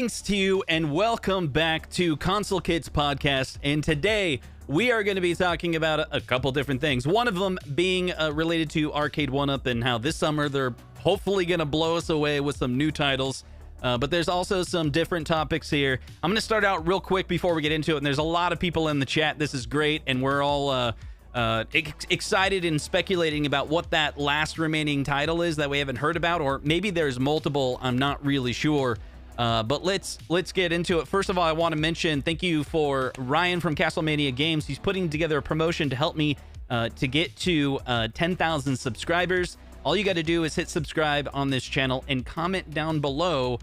Thanks to you and welcome back to Console Kids Podcast. And today we are going to be talking about a couple different things. One of them being related to Arcade1up and how this summer they're hopefully going to blow us away with some new titles. But there's also some different topics here. I'm going to start out real quick before we get into it. And there's a lot of people in the chat. This is great. And we're all excited and speculating about what that last remaining title is that we haven't heard about. Or maybe there's multiple. I'm not really sure. But let's get into it. First of all, I want to mention thank you for Ryan from CastleMania Games. He's putting together a promotion to help me to get to 10,000 subscribers. All you got to do is hit subscribe on this channel and comment down below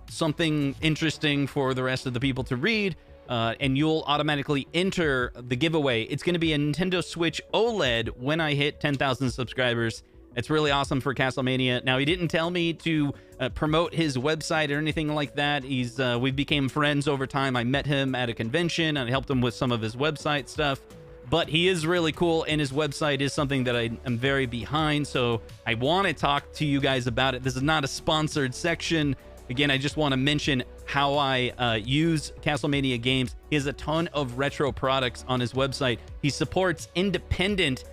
something interesting for the rest of the people to read, and you'll automatically enter the giveaway. It's going to be a Nintendo Switch OLED when I hit 10,000 subscribers. It's really awesome for CastleMania. Now, he didn't tell me to promote his website or anything like that. We became friends over time. I met him at a convention and I helped him with some of his website stuff. But he is really cool, and his website is something that I am very behind, so I want to talk to you guys about it. This is not a sponsored section. Again, I just want to mention how I use CastleMania Games. He has a ton of retro products on his website. He supports independent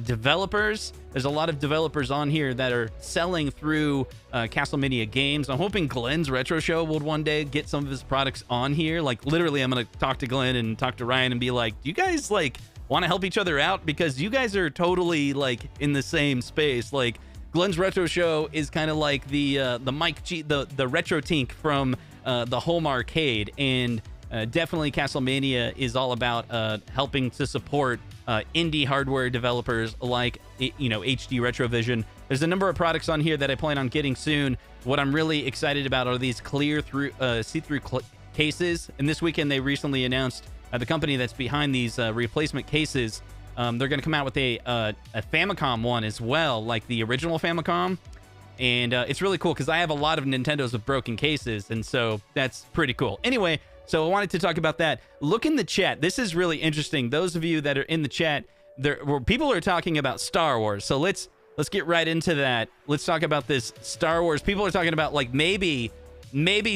developers. There's a lot of developers on here that are selling through CastleMania Games. I'm hoping Glenn's Retro Show will one day get some of his products on here. Like, literally, I'm going to talk to Glenn and talk to Ryan and be like, do you guys, like, want to help each other out? Because you guys are totally, like, in the same space. Like, Glenn's Retro Show is kind of like the Mike G, the retro tink from the home arcade. And definitely CastleMania is all about helping to support indie hardware developers like, HD Retrovision. There's a number of products on here that I plan on getting soon. What I'm really excited about are these clear through see-through cases. And this weekend they recently announced the company that's behind these replacement cases. They're going to come out with a Famicom one as well, like the original Famicom. And it's really cool because I have a lot of Nintendos with broken cases, and so that's pretty cool. Anyway, so I wanted to talk about that. Look in the chat. This is really interesting. Those of you that are in the chat, people are talking about Star Wars. So let's get right into that. Let's talk about this Star Wars. People are talking about, like, maybe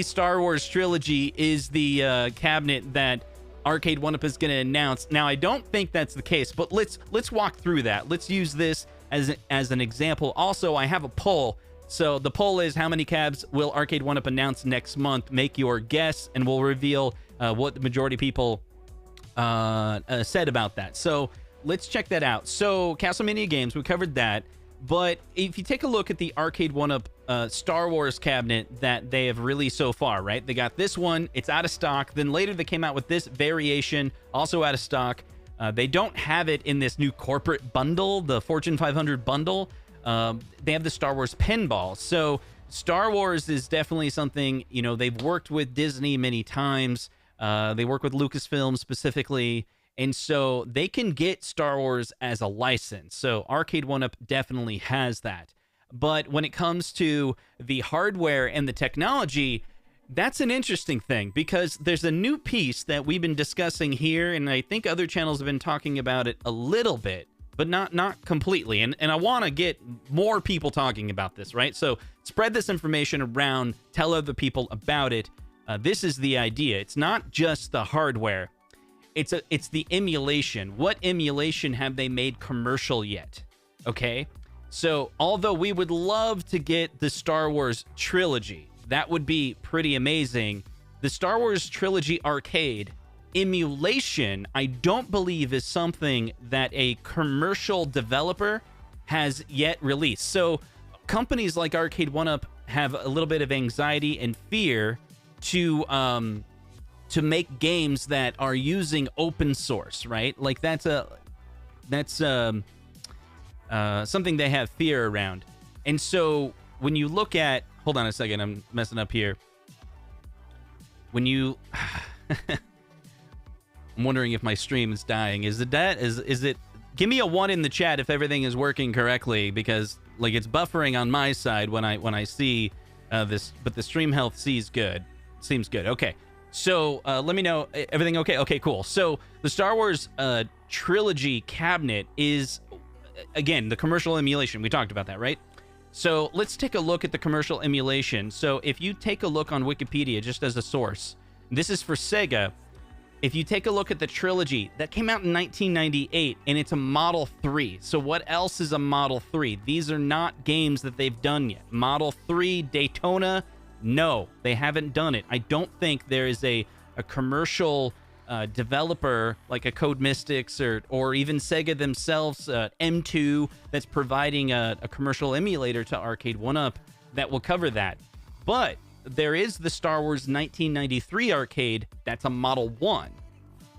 Star Wars Trilogy is the cabinet that Arcade1up is going to announce. Now, I don't think that's the case, but let's walk through that. Let's use this as an example. Also, I have a poll. So the poll is, how many cabs will Arcade1up announce next month? Make your guess, and we'll reveal what the majority of people said about that. So let's check that out. So CastleMania Games, we covered that. But if you take a look at the Arcade1up Star Wars cabinet that they have released so far, right? They got this one. It's out of stock. Then later they came out with this variation, also out of stock. They don't have it in this new corporate bundle, the Fortune 500 bundle. They have the Star Wars pinball. So Star Wars is definitely something, they've worked with Disney many times. They work with Lucasfilm specifically. And so they can get Star Wars as a license. So Arcade1up definitely has that. But when it comes to the hardware and the technology, that's an interesting thing, because there's a new piece that we've been discussing here, and I think other channels have been talking about it a little bit, but not completely. And I want to get more people talking about this, right? So spread this information around, tell other people about it. This is the idea. It's not just the hardware. It's the emulation. What emulation have they made commercial yet? Okay? So although we would love to get the Star Wars Trilogy, that would be pretty amazing. The Star Wars Trilogy arcade emulation, I don't believe, is something that a commercial developer has yet released. So companies like Arcade1up have a little bit of anxiety and fear to make games that are using open source, right? Like that's something they have fear around. And so when you look at, hold on a second, I'm messing up here. When you I'm wondering if my stream is dying. Is it that? Is it? Give me a 1 in the chat if everything is working correctly, because like it's buffering on my side when I see this, but the stream health seems good. Okay. So let me know. Everything okay? Okay, cool. So the Star Wars Trilogy cabinet is, again, the commercial emulation. We talked about that, right? So let's take a look at the commercial emulation. So if you take a look on Wikipedia, just as a source, this is for Sega. If you take a look at the Trilogy, that came out in 1998, and it's a Model 3. So what else is a Model 3? These are not games that they've done yet. Model 3 Daytona, no, they haven't done it. I don't think there is a commercial developer like a Code Mystics or even Sega themselves, M2, that's providing a commercial emulator to Arcade1up that will cover that. But there is the Star Wars 1993 arcade that's a Model 1,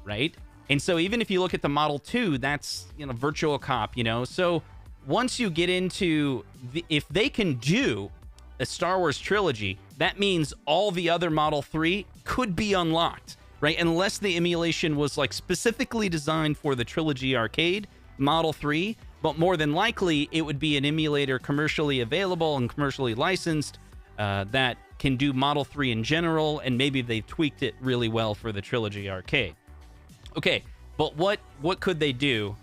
right? And so even if you look at the Model 2, that's, Virtual Cop, So once you get into if they can do a Star Wars trilogy, that means all the other Model 3 could be unlocked, right? Unless the emulation was like specifically designed for the Trilogy arcade, Model 3, but more than likely it would be an emulator commercially available and commercially licensed that can do Model 3 in general, and maybe they've tweaked it really well for the Trilogy arcade. Okay, but what could they do?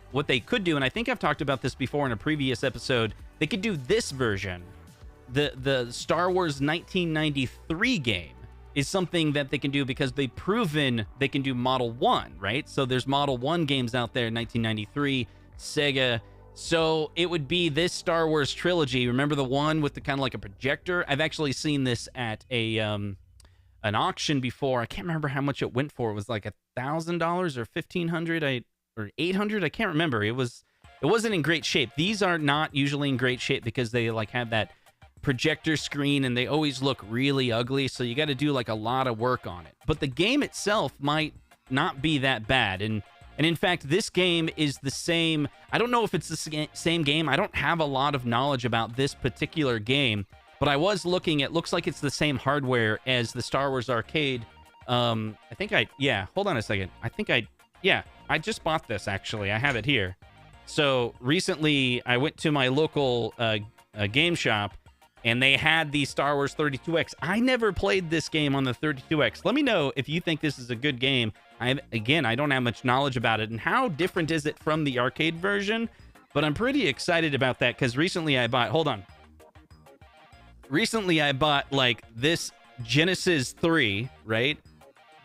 What they could do, and I think I've talked about this before in a previous episode, they could do this version. The Star Wars 1993 game is something that they can do because they've proven they can do Model 1, right? So there's Model 1 games out there in 1993, Sega. So it would be this Star Wars trilogy. Remember the one with the kind of like a projector? I've actually seen this at an auction before. I can't remember how much it went for. It was like $1,000 or $1,500 or $800. I can't remember. It wasn't in great shape. These are not usually in great shape because they like have that projector screen and they always look really ugly. So you got to do like a lot of work on it. But the game itself might not be that bad. And in fact, this game is the same. I don't know if it's the same game. I don't have a lot of knowledge about this particular game, but I was looking. It looks like it's the same hardware as the Star Wars arcade. Hold on a second. I just bought this, actually. I have it here. So recently, I went to my local game shop, and they had the Star Wars 32X. I never played this game on the 32X. Let me know if you think this is a good game. I don't have much knowledge about it. And how different is it from the arcade version? But I'm pretty excited about that because recently I bought... Hold on. Recently I bought, like, this Genesis 3, right?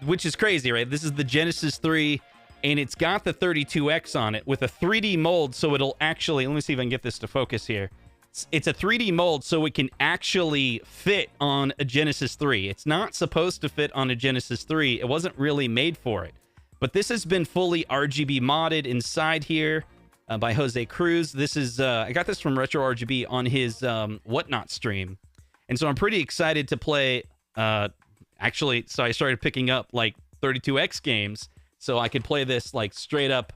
Which is crazy, right? This is the Genesis 3, and it's got the 32X on it with a 3D mold, so it'll actually... Let me see if I can get this to focus here. It's a 3D mold, so it can actually fit on a Genesis 3. It's not supposed to fit on a Genesis 3. It wasn't really made for it. But this has been fully RGB modded inside here by Jose Cruz. This is I got this from RetroRGB on his Whatnot stream. And so I'm pretty excited to play. So I started picking up like 32X games so I could play this like straight up.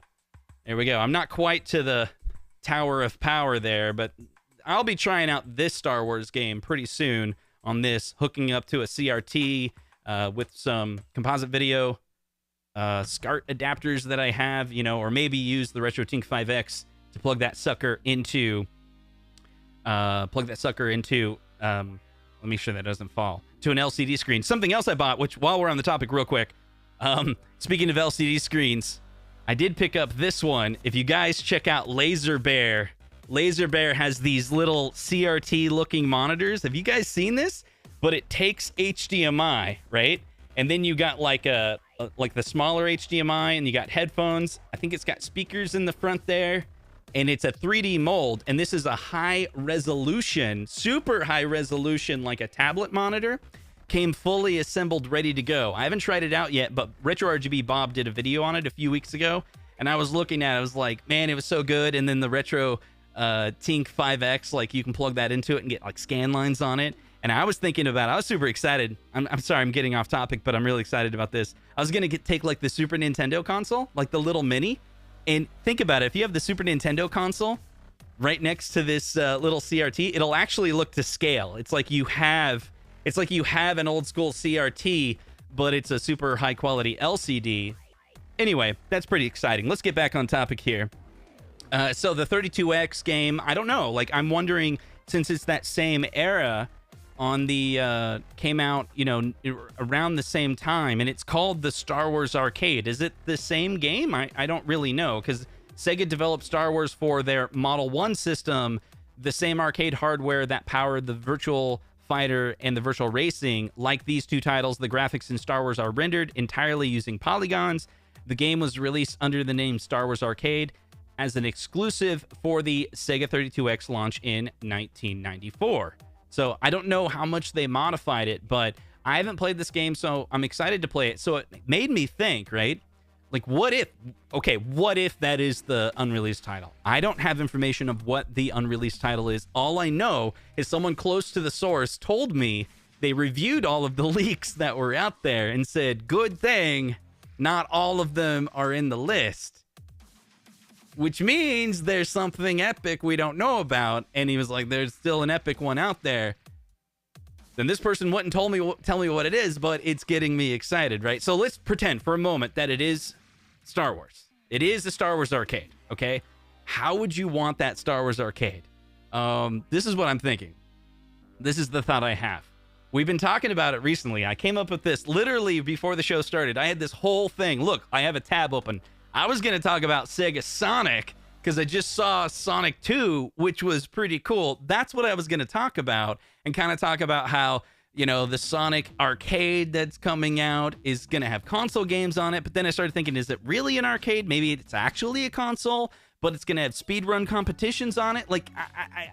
There we go. I'm not quite to the Tower of Power there, but I'll be trying out this Star Wars game pretty soon on this, hooking up to a CRT with some composite video SCART adapters that I have, or maybe use the RetroTink 5X to plug that sucker into, let me sure that doesn't fall, to an LCD screen. Something else I bought, which while we're on the topic real quick, speaking of LCD screens, I did pick up this one. If you guys check out Laser Bear has these little CRT looking monitors. Have you guys seen this? But it takes HDMI, right? And then you got like the smaller HDMI, and you got headphones. I think it's got speakers in the front there, and it's a 3D mold. And this is a high resolution, super high resolution, like a tablet monitor. Came fully assembled, ready to go. I haven't tried it out yet, but RetroRGB Bob did a video on it a few weeks ago, and I was looking at it. I was like, man, it was so good. And then the Retro Tink 5X, like you can plug that into it and get like scan lines on it. And I was thinking about it. I was super excited. I'm sorry, I'm getting off topic, but I'm really excited about this. I was gonna take like the Super Nintendo console, like the little mini, and think about it. If you have the Super Nintendo console right next to this little CRT, it'll actually look to scale. It's like you have an old school CRT, but it's a super high quality LCD. Anyway, that's pretty exciting. Let's get back on topic here. So the 32X game, I don't know. Like, I'm wondering, since it's that same era on the came out, around the same time, and it's called the Star Wars Arcade. Is it the same game? I don't really know, because Sega developed Star Wars for their Model 1 system the same arcade hardware that powered the Virtual Fighter and the Virtual Racing. Like these two titles, the graphics in Star Wars are rendered entirely using polygons. The game was released under the name Star Wars Arcade as an exclusive for the Sega 32X launch in 1994. So I don't know how much they modified it, but I haven't played this game, so I'm excited to play it. So it made me think, right? Like, what if that is the unreleased title? I don't have information of what the unreleased title is. All I know is someone close to the source told me they reviewed all of the leaks that were out there and said, good thing not all of them are in the list. Which means there's something epic we don't know about. And he was like, there's still an epic one out there. Then this person wouldn't tell me what it is, but it's getting me excited, right? So let's pretend for a moment that it is Star Wars. It is the Star Wars Arcade, okay? How would you want that Star Wars Arcade? This is what I'm thinking. This is the thought I have. We've been talking about it recently. I came up with this literally before the show started. I had this whole thing. Look, I have a tab open. I was going to talk about Sega Sonic because I just saw Sonic 2, which was pretty cool. That's what I was going to talk about, and kind of talk about how, you know, the Sonic Arcade that's coming out is going to have console games on it. But then I started thinking, is it really an arcade? Maybe it's actually a console, but it's going to have speedrun competitions on it. Like,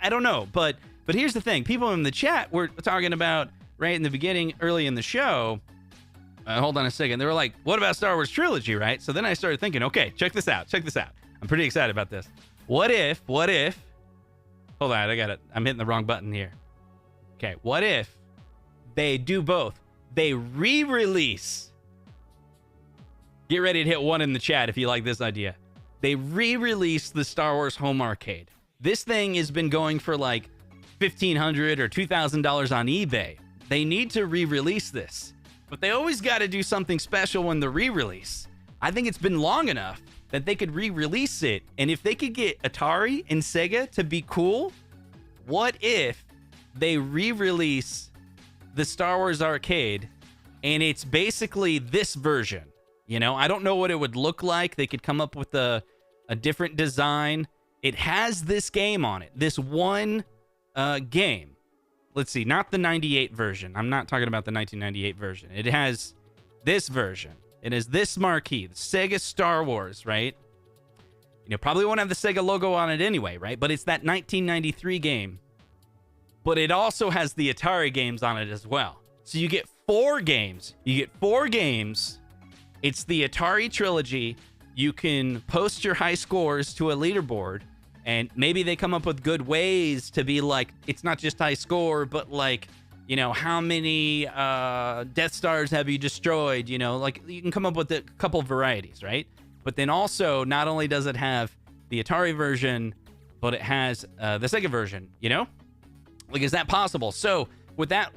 I don't know. But here's the thing. People in the chat were talking about, right in the beginning, early in the show, hold on a second. They were like, what about Star Wars Trilogy, right? So then I started thinking, okay, check this out. I'm pretty excited about this. What if, hold on, I'm hitting the wrong button here. Okay, what if they do both? They re-release. Get ready to hit 1 in the chat if you like this idea. They re-release the Star Wars Home Arcade. This thing has been going for like $1,500 or $2,000 on eBay. They need to re-release this, but they always got to do something special when the re-release. I think it's been long enough that they could re-release it. And if they could get Atari and Sega to be cool, what if they re-release the Star Wars Arcade and it's basically this version? You know, I don't know what it would look like. They could come up with a different design. It has this game on it, this one game. Let's see, not the 98 version. I'm not talking about the 1998 version. It has this version. It has this marquee, the Sega Star Wars, right? You know, probably won't have the Sega logo on it anyway, right? But it's that 1993 game. But it also has the Atari games on it as well. So you get 4 games. It's the Atari Trilogy. You can post your high scores to a leaderboard. And maybe they come up with good ways to be like, it's not just high score, but like, you know, how many Death Stars have you destroyed? You know, like you can come up with a couple varieties, right? But then also, not only does it have the Atari version, but it has the Sega version, you know? Like, is that possible? So with that,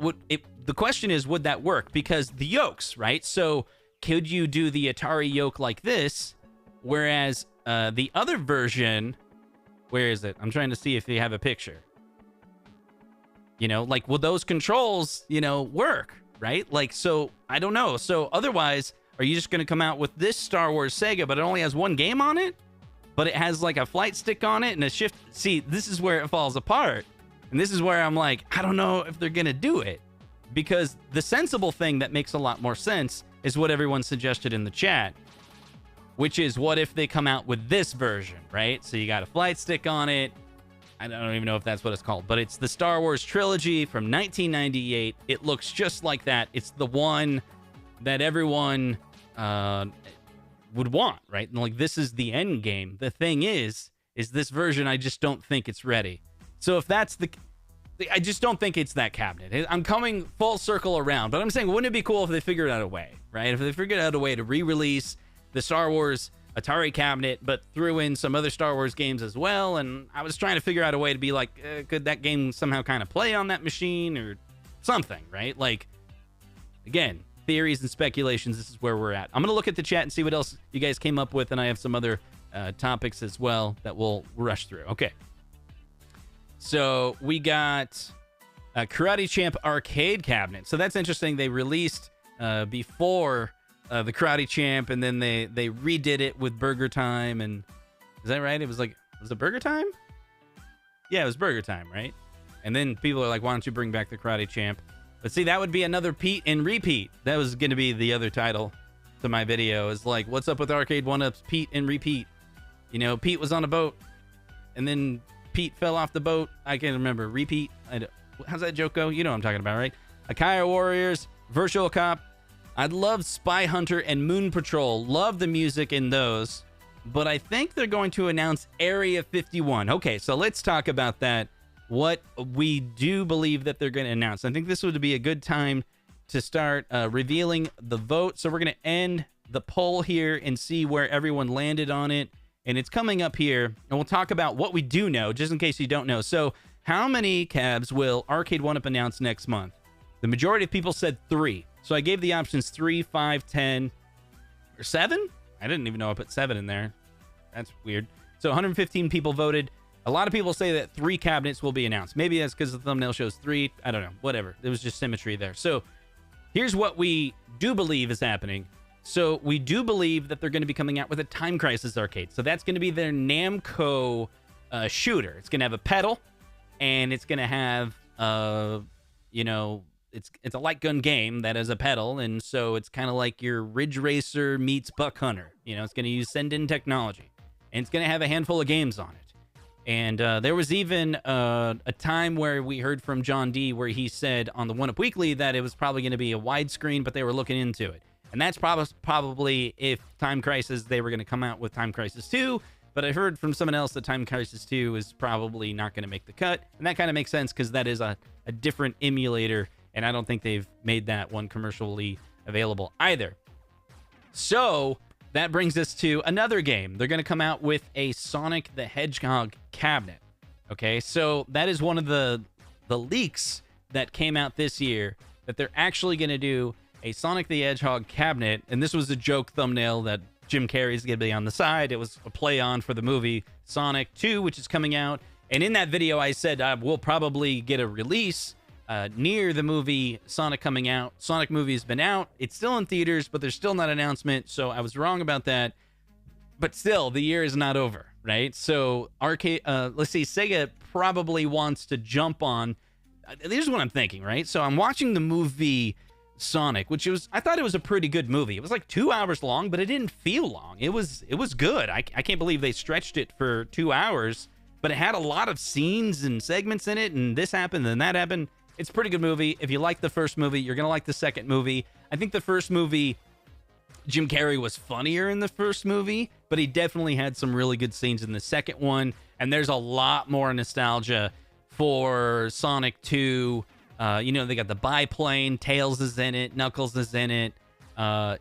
the question is, would that work? Because the yokes, right? So could you do the Atari yoke like this? Whereas the other version, where is it? I'm trying to see if they have a picture. You know, like, will those controls, you know, work, right? Like, so, I don't know. So, otherwise, are you just going to come out with this Star Wars Sega, but it only has one game on it? But it has, like, a flight stick on it and a shift. See, this is where it falls apart. And this is where I'm like, I don't know if they're going to do it. Because the sensible thing that makes a lot more sense is what everyone suggested in the chat. Which is, what if they come out with this version, right? So you got a flight stick on it. I don't even know if that's what it's called, but it's the Star Wars Trilogy from 1998. It looks just like that. It's the one that everyone would want, right? And like, this is the end game. The thing is this version, I just don't think it's ready. So if that's I just don't think it's that cabinet. I'm coming full circle around, but I'm saying, wouldn't it be cool if they figured out a way, right? If they figured out a way to re-release the Star Wars Atari cabinet, but threw in some other Star Wars games as well. And I was trying to figure out a way to be like, could that game somehow kind of play on that machine or something, right? Like, again, theories and speculations. This is where we're at. I'm going to look at the chat and see what else you guys came up with. And I have some other topics as well that we'll rush through. Okay. So we got a Karate Champ arcade cabinet. So that's interesting. They released before the Karate Champ, and then they redid it with Burger Time. And is that right? Was it Burger Time? Yeah, it was Burger Time, right? And then people are like, why don't you bring back the Karate Champ? But see, that would be another Pete and repeat. That was going to be the other title to my video. Is like, what's up with Arcade1up's Pete and repeat? You know, Pete was on a boat, and then Pete fell off the boat. I can't remember. Repeat. How's that joke go? You know what I'm talking about, right? Akaya Warriors, Virtual Cop. I love Spy Hunter and Moon Patrol. Love the music in those. But I think they're going to announce Area 51. Okay, so let's talk about that. What we do believe that they're going to announce. I think this would be a good time to start revealing the vote. So we're going to end the poll here and see where everyone landed on it. And it's coming up here. And we'll talk about what we do know, just in case you don't know. So how many cabs will Arcade1up announce next month? The majority of people said 3. So I gave the options 3, 5, 10, or 7. I didn't even know I put 7 in there. That's weird. So 115 people voted. A lot of people say that 3 cabinets will be announced. Maybe that's because the thumbnail shows 3. I don't know. Whatever. There was just symmetry there. So here's what we do believe is happening. So we do believe that they're going to be coming out with a Time Crisis arcade. So that's going to be their Namco shooter. It's going to have a pedal, and it's going to have, you know, it's a light gun game that has a pedal, and so it's kind of like your Ridge Racer meets Buck Hunter. You know, it's going to use send-in technology, and it's going to have a handful of games on it. And there was even a time where we heard from John D, where he said on the 1UP Weekly that it was probably going to be a widescreen, but they were looking into it. And that's probably if Time Crisis, they were going to come out with Time Crisis 2. But I heard from someone else that Time Crisis 2 is probably not going to make the cut. And that kind of makes sense because that is a different emulator. And I don't think they've made that one commercially available either. So that brings us to another game. They're going to come out with a Sonic the Hedgehog cabinet. Okay, so that is one of the leaks that came out this year, that they're actually going to do a Sonic the Hedgehog cabinet. And this was a joke thumbnail that Jim Carrey's going to be on the side. It was a play on for the movie Sonic 2, which is coming out. And in that video, I said we'll probably get a release near the movie Sonic coming out. Sonic movie has been out. It's still in theaters, but there's still not an announcement. So I was wrong about that. But still, the year is not over, right? So let's see, Sega probably wants to jump on. Here's what I'm thinking, right? So I'm watching the movie Sonic, which I thought it was a pretty good movie. It was like 2 hours long, but it didn't feel long. It was good. I can't believe they stretched it for 2 hours, but it had a lot of scenes and segments in it, and this happened and that happened. It's a pretty good movie. If you like the first movie, you're going to like the second movie. I think the first movie, Jim Carrey was funnier in the first movie, but he definitely had some really good scenes in the second one, and there's a lot more nostalgia for Sonic 2. You know, they got the biplane, Tails is in it, Knuckles is in it.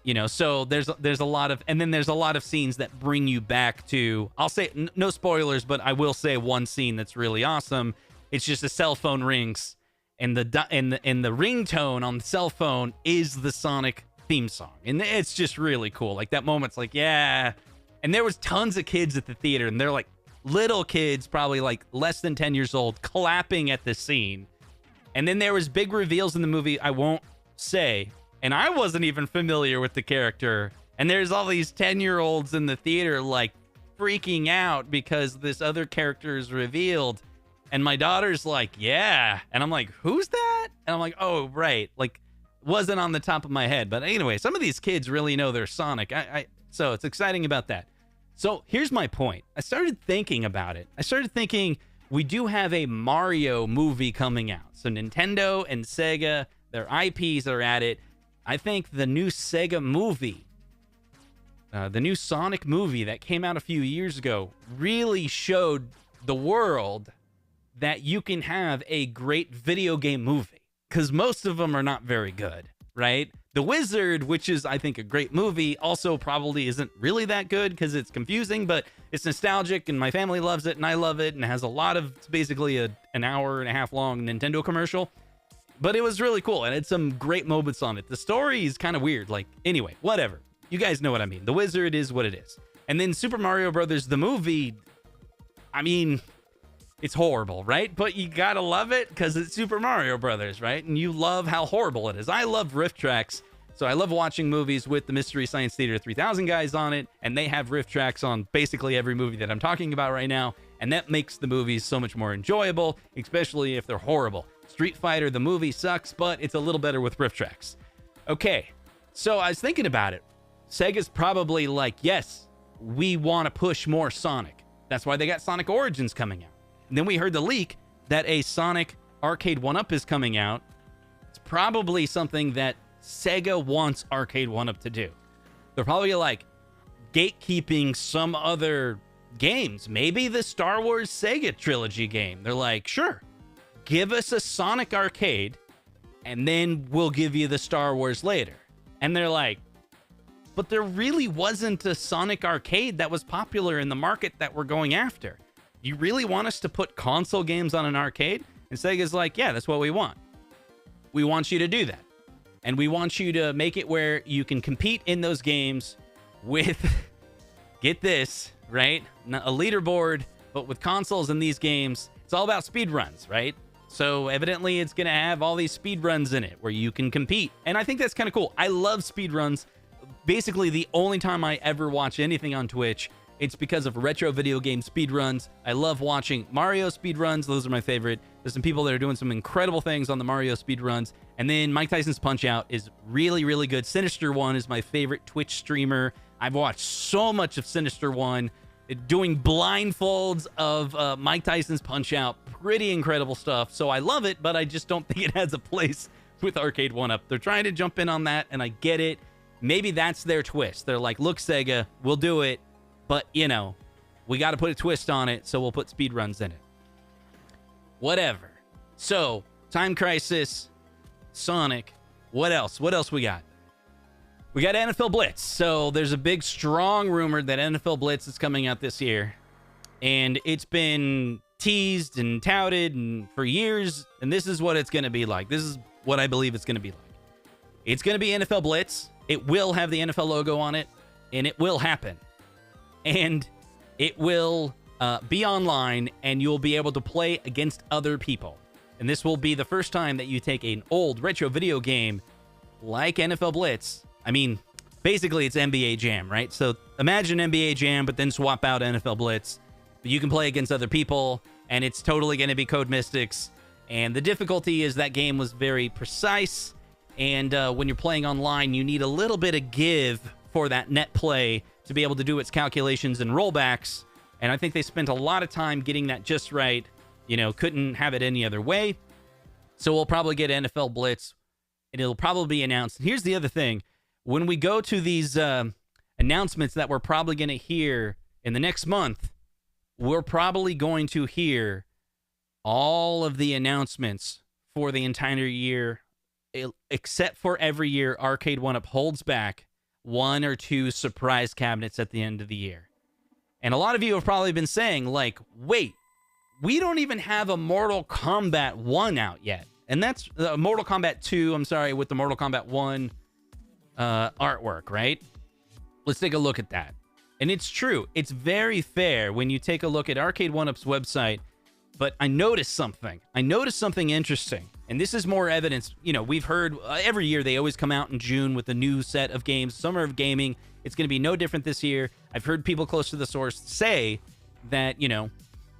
You know, so there's a lot of, and then there's a lot of scenes that bring you back to, I'll say, no spoilers, but I will say one scene that's really awesome. It's just a cell phone rings, and the ringtone on the cell phone is the Sonic theme song. And it's just really cool. Like, that moment's like, yeah. And there was tons of kids at the theater, and they're like little kids, probably like less than 10 years old, clapping at the scene. And then there was big reveals in the movie I won't say, and I wasn't even familiar with the character. And there's all these 10-year-olds in the theater like freaking out because this other character is revealed. And my daughter's like, yeah. And I'm like, who's that? And I'm like, oh, right. Like, wasn't on the top of my head. But anyway, some of these kids really know they're Sonic. So it's exciting about that. So here's my point. I started thinking about it. I started thinking, we do have a Mario movie coming out. So Nintendo and Sega, their IPs are at it. I think the new Sega movie, the new Sonic movie that came out a few years ago, really showed the world that you can have a great video game movie. Because most of them are not very good, right? The Wizard, which is, I think, a great movie, also probably isn't really that good because it's confusing, but it's nostalgic, and my family loves it, and I love it, and it has a lot of, it's basically an hour and a half long Nintendo commercial. But it was really cool, and it had some great moments on it. The story is kind of weird. Like, anyway, whatever. You guys know what I mean. The Wizard is what it is. And then Super Mario Brothers, the movie, I mean, it's horrible, right? But you gotta love it because it's Super Mario Brothers, right? And you love how horrible it is. I love riff tracks, So I love watching movies with the Mystery Science Theater 3000 guys on it, and they have riff tracks on basically every movie that I'm talking about right now, and that makes the movies so much more enjoyable, especially if they're horrible. Street Fighter, the movie sucks, but it's a little better with riff tracks. Okay, so I was thinking about it. Sega's probably like, yes, we want to push more Sonic. That's why they got Sonic Origins coming out. And then we heard the leak that a Sonic Arcade1up is coming out. It's probably something that Sega wants Arcade1up to do. They're probably like gatekeeping some other games. Maybe the Star Wars Sega Trilogy game. They're like, sure, give us a Sonic arcade, and then we'll give you the Star Wars later. And they're like, but there really wasn't a Sonic arcade that was popular in the market that we're going after. You really want us to put console games on an arcade? And Sega's like, yeah, that's what we want. We want you to do that. And we want you to make it where you can compete in those games with, get this, right? A leaderboard, but with consoles in these games, it's all about speed runs, right? So evidently it's going to have all these speed runs in it where you can compete. And I think that's kind of cool. I love speed runs. Basically, the only time I ever watch anything on Twitch, it's because of retro video game speedruns. I love watching Mario speedruns. Those are my favorite. There's some people that are doing some incredible things on the Mario speedruns. And then Mike Tyson's Punch-Out is really, really good. Sinister One is my favorite Twitch streamer. I've watched so much of Sinister One doing blindfolds of Mike Tyson's Punch-Out. Pretty incredible stuff. So I love it, but I just don't think it has a place with Arcade1up. They're trying to jump in on that, and I get it. Maybe that's their twist. They're like, look, Sega, we'll do it, but, you know, we got to put a twist on it, so we'll put speedruns in it. Whatever. So, Time Crisis, Sonic, what else? What else we got? We got NFL Blitz. So, there's a big, strong rumor that NFL Blitz is coming out this year, and it's been teased and touted and for years, and this is what it's going to be like. This is what I believe it's going to be like. It's going to be NFL Blitz. It will have the NFL logo on it, and it will happen. And it will be online, and you'll be able to play against other people. And this will be the first time that you take an old retro video game like NFL Blitz. I mean, basically, it's NBA Jam, right? So imagine NBA Jam, but then swap out NFL Blitz. You can play against other people, and it's totally going to be Code Mystics. And the difficulty is that game was very precise. And when you're playing online, you need a little bit of give for that net play to be able to do its calculations and rollbacks. And I think they spent a lot of time getting that just right. You know, couldn't have it any other way. So we'll probably get NFL Blitz, and it'll probably be announced. And here's the other thing. When we go to these announcements that we're probably going to hear in the next month, we're probably going to hear all of the announcements for the entire year. Except for every year, Arcade1up holds back 1 or 2 surprise cabinets at the end of the year. And a lot of you have probably been saying, like, wait, we don't even have a Mortal Kombat 1 out yet. And that's Mortal Kombat 2, I'm sorry, with the Mortal Kombat 1 artwork, right? Let's take a look at that. And it's true. It's very fair when you take a look at Arcade1up's website. But I noticed something. I noticed something interesting. And this is more evidence. You know, we've heard every year they always come out in June with a new set of games. Summer of Gaming. It's going to be no different this year. I've heard people close to the source say that, you know,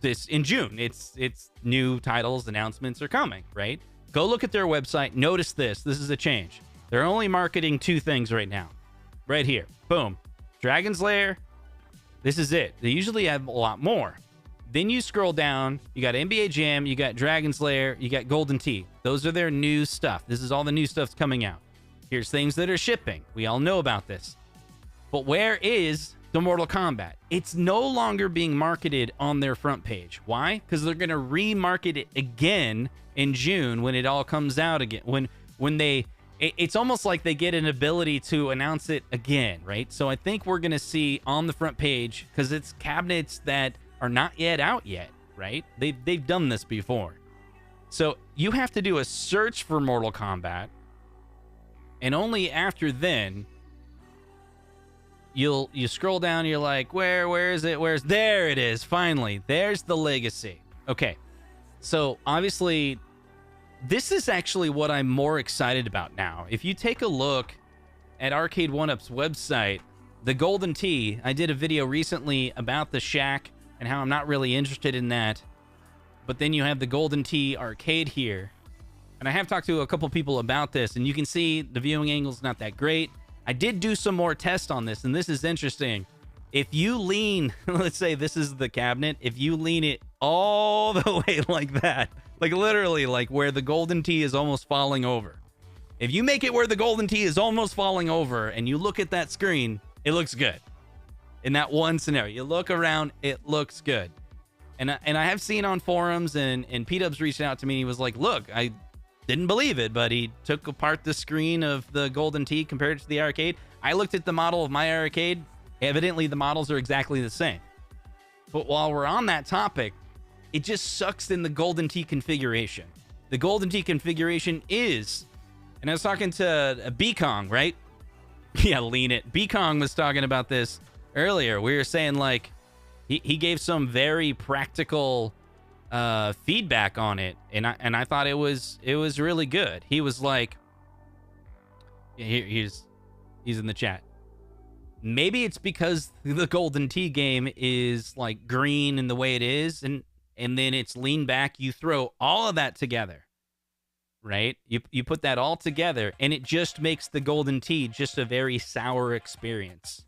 this in June, it's new titles, announcements are coming, right? Go look at their website. Notice this. This is a change. They're only marketing 2 things right now. Right here. Boom. Dragon's Lair. This is it. They usually have a lot more. Then you scroll down, you got NBA Jam, you got Dragon's Lair, you got Golden Tee. Those are their new stuff. This is all the new stuff's coming out. Here's things that are shipping. We all know about this. But where is the Mortal Kombat? It's no longer being marketed on their front page. Why? Because they're going to remarket it again in June when it all comes out again. When they... It's almost like they get an ability to announce it again, right? So I think we're going to see on the front page, because it's cabinets that are not yet out yet, right? They've done this before. So you have to do a search for Mortal Kombat, and only after then you scroll down and you're like, where is it? There it is, finally. There's the Legacy. Okay. So obviously this is actually what I'm more excited about now. If you take a look at Arcade1up's website, the Golden Tee, I did a video recently about the Shack and how I'm not really interested in that. But then you have the Golden Tee arcade here. And I have talked to a couple people about this, and you can see the viewing angle's not that great. I did do some more tests on this, and this is interesting. If you lean, let's say this is the cabinet, if you lean it all the way like that, like literally like where the Golden Tee is almost falling over. If you make it where the Golden Tee is almost falling over and you look at that screen, it looks good. In that one scenario, you look around, it looks good. And I have seen on forums, and P-Dubs reached out to me, and he was like, look, I didn't believe it, but he took apart the screen of the Golden Tee, compared it to the arcade. I looked at the model of my arcade. Evidently, the models are exactly the same. But while we're on that topic, it just sucks in the Golden Tee configuration. The Golden Tee configuration is, and I was talking to B-Kong, right? Yeah, lean it. B-Kong was talking about this earlier. We were saying, like, he gave some very practical feedback on it, and I thought it was really good. He was like, he's in the chat. Maybe it's because the Golden Tee game is like green in the way it is, and then it's lean back. You throw all of that together, right? You put that all together, and it just makes the Golden Tee just a very sour experience,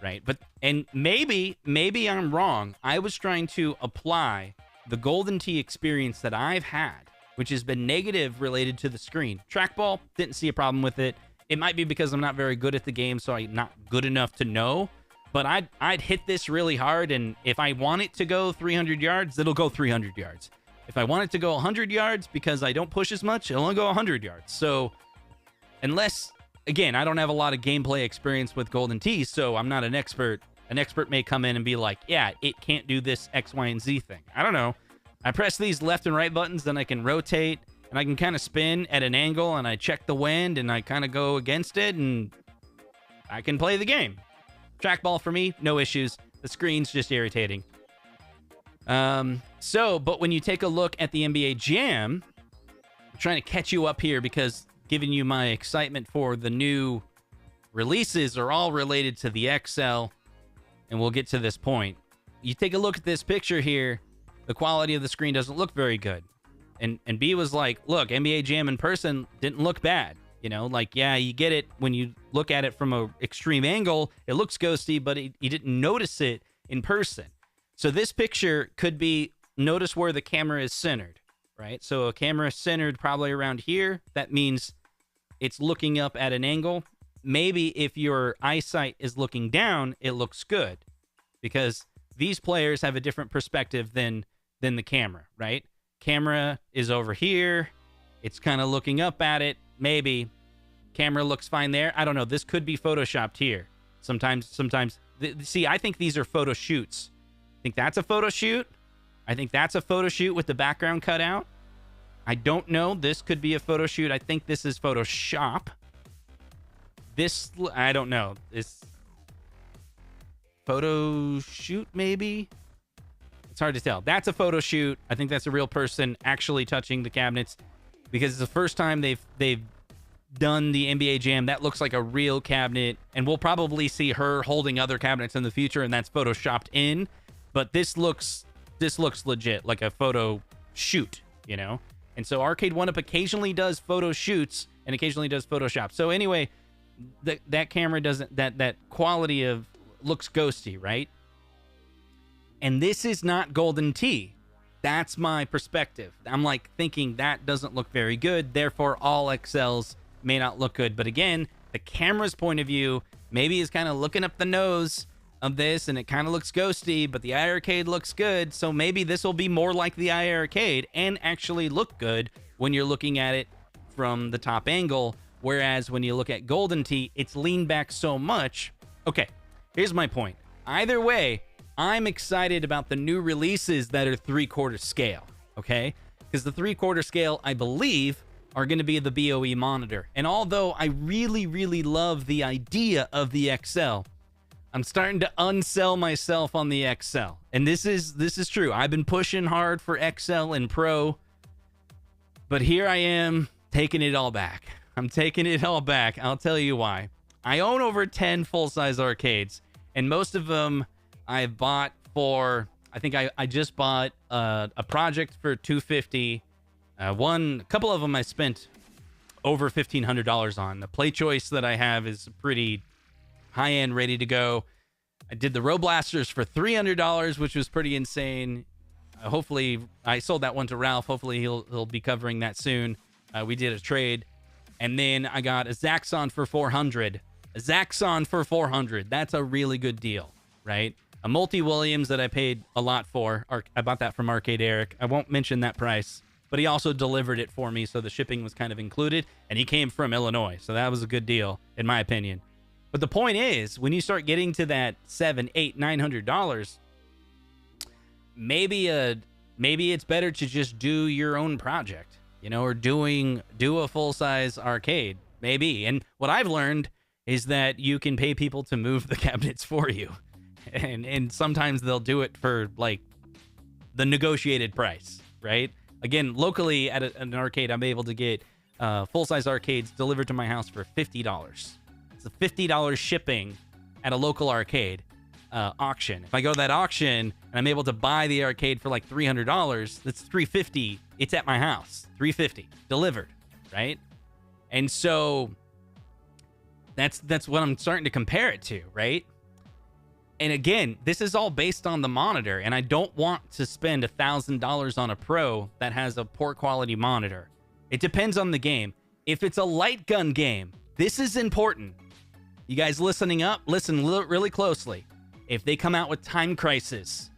right? And maybe I'm wrong. I was trying to apply the Golden Tee experience that I've had, which has been negative related to the screen. Trackball, didn't see a problem with it. It might be because I'm not very good at the game, so I'm not good enough to know. But I'd hit this really hard, and if I want it to go 300 yards, it'll go 300 yards. If I want it to go 100 yards, because I don't push as much, it'll only go 100 yards. So unless, again, I don't have a lot of gameplay experience with Golden Tee, so I'm not an expert. An expert may come in and be like, yeah, it can't do this X, Y, and Z thing. I don't know. I press these left and right buttons, then I can rotate, and I can kind of spin at an angle, and I check the wind, and I kind of go against it, and I can play the game. Trackball for me, no issues. The screen's just irritating. But when you take a look at the NBA Jam, I'm trying to catch you up here because giving you my excitement for the new releases are all related to the XL, and we'll get to this point. You take a look at this picture here, the quality of the screen doesn't look very good. And B was like, look, NBA Jam in person didn't look bad. You know, like, yeah, you get it when you look at it from an extreme angle. It looks ghosty, but you didn't notice it in person. So this picture could be, notice where the camera is centered, right? So a camera centered probably around here. That means it's looking up at an angle. Maybe if your eyesight is looking down, it looks good because these players have a different perspective than the camera, right? Camera is over here. It's kind of looking up at it. Maybe camera looks fine there. I don't know. This could be photoshopped here. Sometimes. See, I think these are photo shoots. I think that's a photo shoot. I think that's a photo shoot with the background cut out. I don't know. This could be a photo shoot. I think this is Photoshop. This, I don't know. This photo shoot, maybe? It's hard to tell. That's a photo shoot. I think that's a real person actually touching the cabinets because it's the first time they've done the NBA Jam. That looks like a real cabinet, and we'll probably see her holding other cabinets in the future, and that's photoshopped in. But this looks legit, like a photo shoot, you know? And so Arcade1up occasionally does photo shoots and occasionally does Photoshop. So anyway, that camera doesn't, that quality of looks ghosty, right? And this is not Golden Tee. That's my perspective. I'm like thinking that doesn't look very good. Therefore, all XLs may not look good. But again, the camera's point of view maybe is kind of looking up the nose of this, and it kind of looks ghosty, but the iArcade looks good. So maybe this will be more like the iArcade and actually look good when you're looking at it from the top angle. Whereas when you look at Golden Tee, it's leaned back so much. Okay, here's my point. Either way, I'm excited about the new releases that are 3/4 scale, okay? Because the 3/4 scale, I believe, are going to be the BOE monitor. And although I really, really love the idea of the XL, I'm starting to unsell myself on the XL. And this is true. I've been pushing hard for XL and Pro, but here I am taking it all back. I'm taking it all back. I'll tell you why. I own over 10 full-size arcades, and most of them I've bought for, I think I just bought a project for $250. A couple of them I spent over $1,500 on. The play choice that I have is pretty high-end, ready to go. I did the Row Blasters for $300, which was pretty insane. Hopefully, I sold that one to Ralph. Hopefully, he'll be covering that soon. We did a trade. And then I got a Zaxxon for $400. A Zaxxon for $400. That's a really good deal, right? A Multi-Williams that I paid a lot for. I bought that from Arcade Eric. I won't mention that price, but he also delivered it for me, so the shipping was kind of included. And he came from Illinois, so that was a good deal, in my opinion. But the point is, when you start getting to that $700, $800, $900, maybe it's better to just do your own project, you know, or do a full-size arcade, maybe. And what I've learned is that you can pay people to move the cabinets for you, and sometimes they'll do it for like the negotiated price, right? Again, locally at an arcade, I'm able to get full-size arcades delivered to my house for $50. It's a $50 shipping at a local arcade auction. If I go to that auction and I'm able to buy the arcade for like $300, that's $350. It's at my house, $350 delivered, right? And so that's what I'm starting to compare it to, right? And again, this is all based on the monitor, and I don't want to spend $1,000 on a Pro that has a poor quality monitor. It depends on the game. If it's a light gun game, this is important. You guys listening up, listen really closely. If they come out with Time Crisis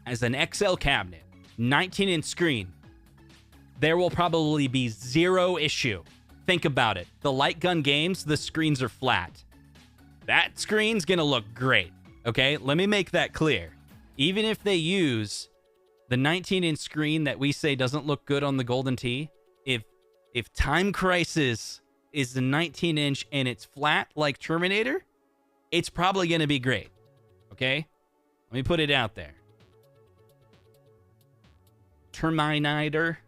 as an XL cabinet, 19-inch screen, there will probably be zero issue. Think about it. The light gun games, the screens are flat. That screen's gonna look great, okay? Let me make that clear. Even if they use the 19-inch screen that we say doesn't look good on the Golden Tee, if Time Crisis is the 19-inch and it's flat like Terminator, it's probably gonna be great. Okay? Let me put it out there. Terminator.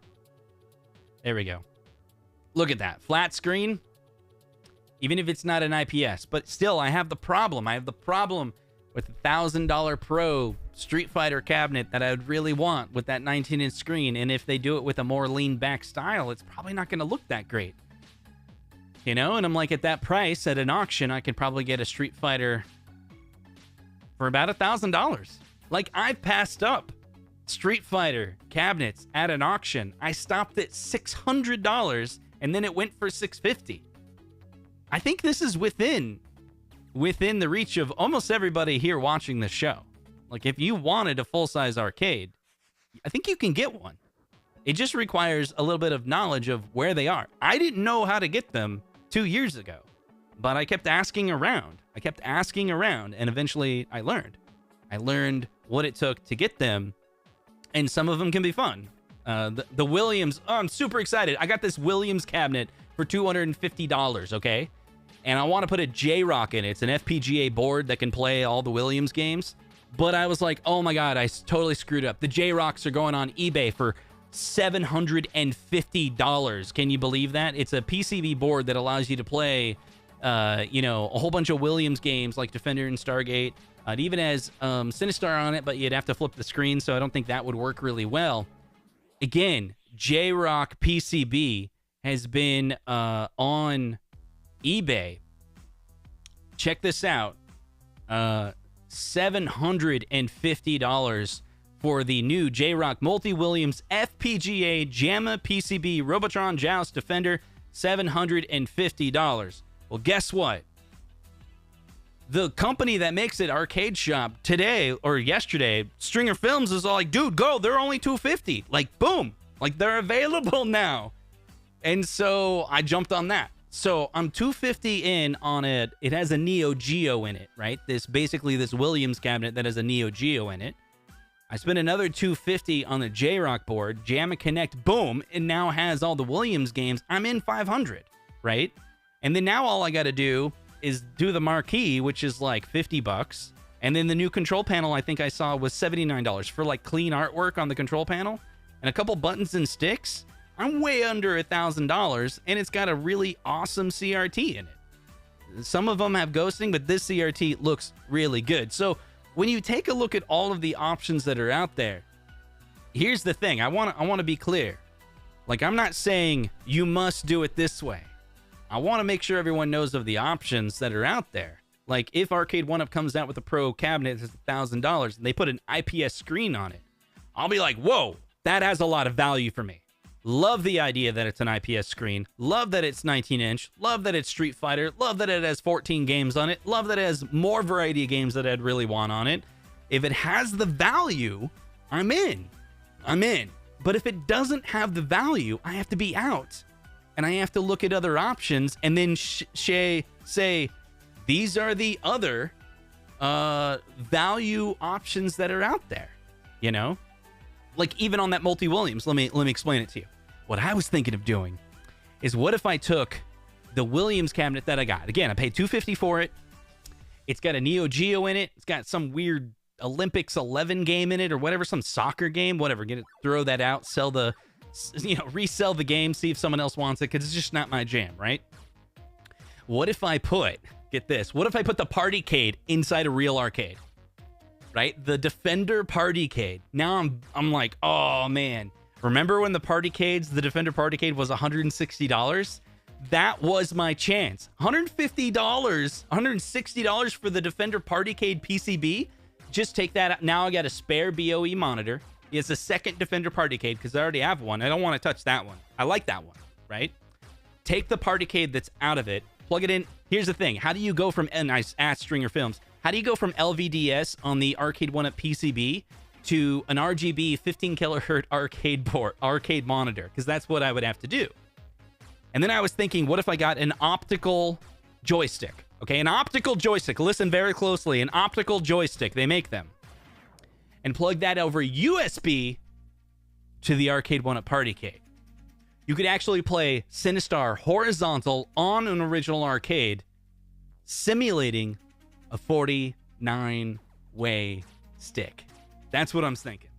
There we go. Look at that. Flat screen. Even if it's not an IPS. But still, I have the problem. I have the problem with a $1,000 Pro Street Fighter cabinet that I would really want with that 19-inch screen. And if they do it with a more lean-back style, it's probably not going to look that great. You know? And I'm like, at that price, at an auction, I could probably get a Street Fighter for about $1,000. Like, I've passed up Street Fighter cabinets at an auction. I stopped at $600, and then it went for $650. I think this is within the reach of almost everybody here watching the show. Like, if you wanted a full-size arcade, I think you can get one. It just requires a little bit of knowledge of where they are. I didn't know how to get them 2 years ago, but I kept asking around. And eventually I learned. I learned what it took to get them, and some of them can be fun. The Williams, I'm super excited. I got this Williams cabinet for $250, okay? And I want to put a J-Rock in it. It's an FPGA board that can play all the Williams games. But I was like, oh my God, I totally screwed up. The J-Rocks are going on eBay for $750. Can you believe that? It's a PCB board that allows you to play a whole bunch of Williams games like Defender and Stargate. It even has Sinistar on it, but you'd have to flip the screen, so I don't think that would work really well. Again, J-Rock PCB has been on eBay. Check this out. $750 for the new J-Rock Multi-Williams FPGA JAMA PCB Robotron Joust Defender. $750. Well, guess what? The company that makes it, Arcade Shop, today or yesterday, Stringer Films, is all like, dude, go, they're only $250. Like, boom. Like, they're available now. And so I jumped on that. So I'm $250 in on it. It has a Neo Geo in it, right? This Williams cabinet that has a Neo Geo in it. I spent another $250 on the J-Rock board. JAMA Connect, boom, it now has all the Williams games. I'm in $500, right? And then now all I got to do is do the marquee, which is like $50. And then the new control panel I think I saw was $79 for like clean artwork on the control panel and a couple buttons and sticks. I'm way under $1,000, and it's got a really awesome CRT in it. Some of them have ghosting, but this CRT looks really good. So when you take a look at all of the options that are out there, here's the thing. I want to be clear. Like, I'm not saying you must do it this way. I want to make sure everyone knows of the options that are out there. Like, if Arcade1up comes out with a Pro cabinet that's $1,000 and they put an IPS screen on it, I'll be like, whoa, that has a lot of value for me. Love the idea that it's an IPS screen. Love that it's 19-inch. Love that it's Street Fighter. Love that it has 14 games on it. Love that it has more variety of games that I'd really want on it. If it has the value, I'm in. But if it doesn't have the value, I have to be out. And I have to look at other options and then say, these are the other value options that are out there. You know? Like, even on that Multi-Williams, let me explain it to you. What I was thinking of doing is, what if I took the Williams cabinet that I got? Again, I paid $250 for it. It's got a Neo Geo in it. It's got some weird Olympics 11 game in it or whatever, some soccer game, whatever. Throw that out, resell the game, see if someone else wants it, because it's just not my jam, right? What if I put, get this, what if I put the Partycade inside a real arcade? Right? The Defender Partycade. Now I'm like, oh man. Remember when the Defender Partycade was $160? That was my chance. $150, $160 for the Defender Partycade PCB. Just take that out. Now I got a spare BOE monitor. It's a second Defender Partycade because I already have one. I don't want to touch that one. I like that one, right? Take the Partycade that's out of it, plug it in. Here's the thing. How do you go from, and I asked Stringer Films, how do you go from LVDS on the Arcade1up PCB to an RGB 15 kilohertz arcade monitor? Because that's what I would have to do. And then I was thinking, what if I got an optical joystick? Okay, an optical joystick. Listen very closely. An optical joystick. They make them. And plug that over USB to the Arcade1up Partycade. You could actually play Sinistar horizontal on an original arcade, simulating a 49-way stick. That's what I'm thinking.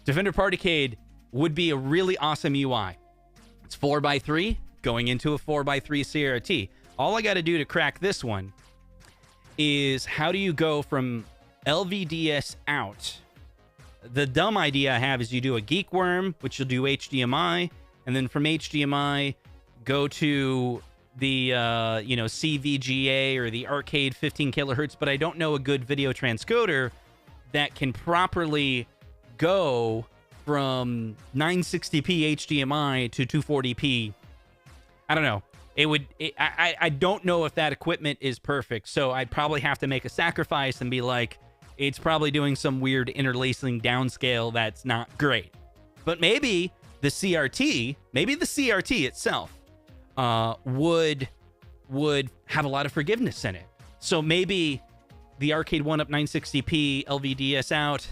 Defender Partycade would be a really awesome UI. It's 4x3 going into a 4x3 CRT. All I got to do to crack this one is, how do you go from LVDS out? The dumb idea I have is you do a Geek Worm, which you'll do HDMI, and then from HDMI go to the CVGA or the Arcade 15 kilohertz, but I don't know a good video transcoder that can properly go from 960p HDMI to 240p. I don't know. I don't know if that equipment is perfect, so I'd probably have to make a sacrifice and be like, it's probably doing some weird interlacing downscale that's not great. But maybe the CRT itself would have a lot of forgiveness in it. So maybe the Arcade1up 960p LVDS out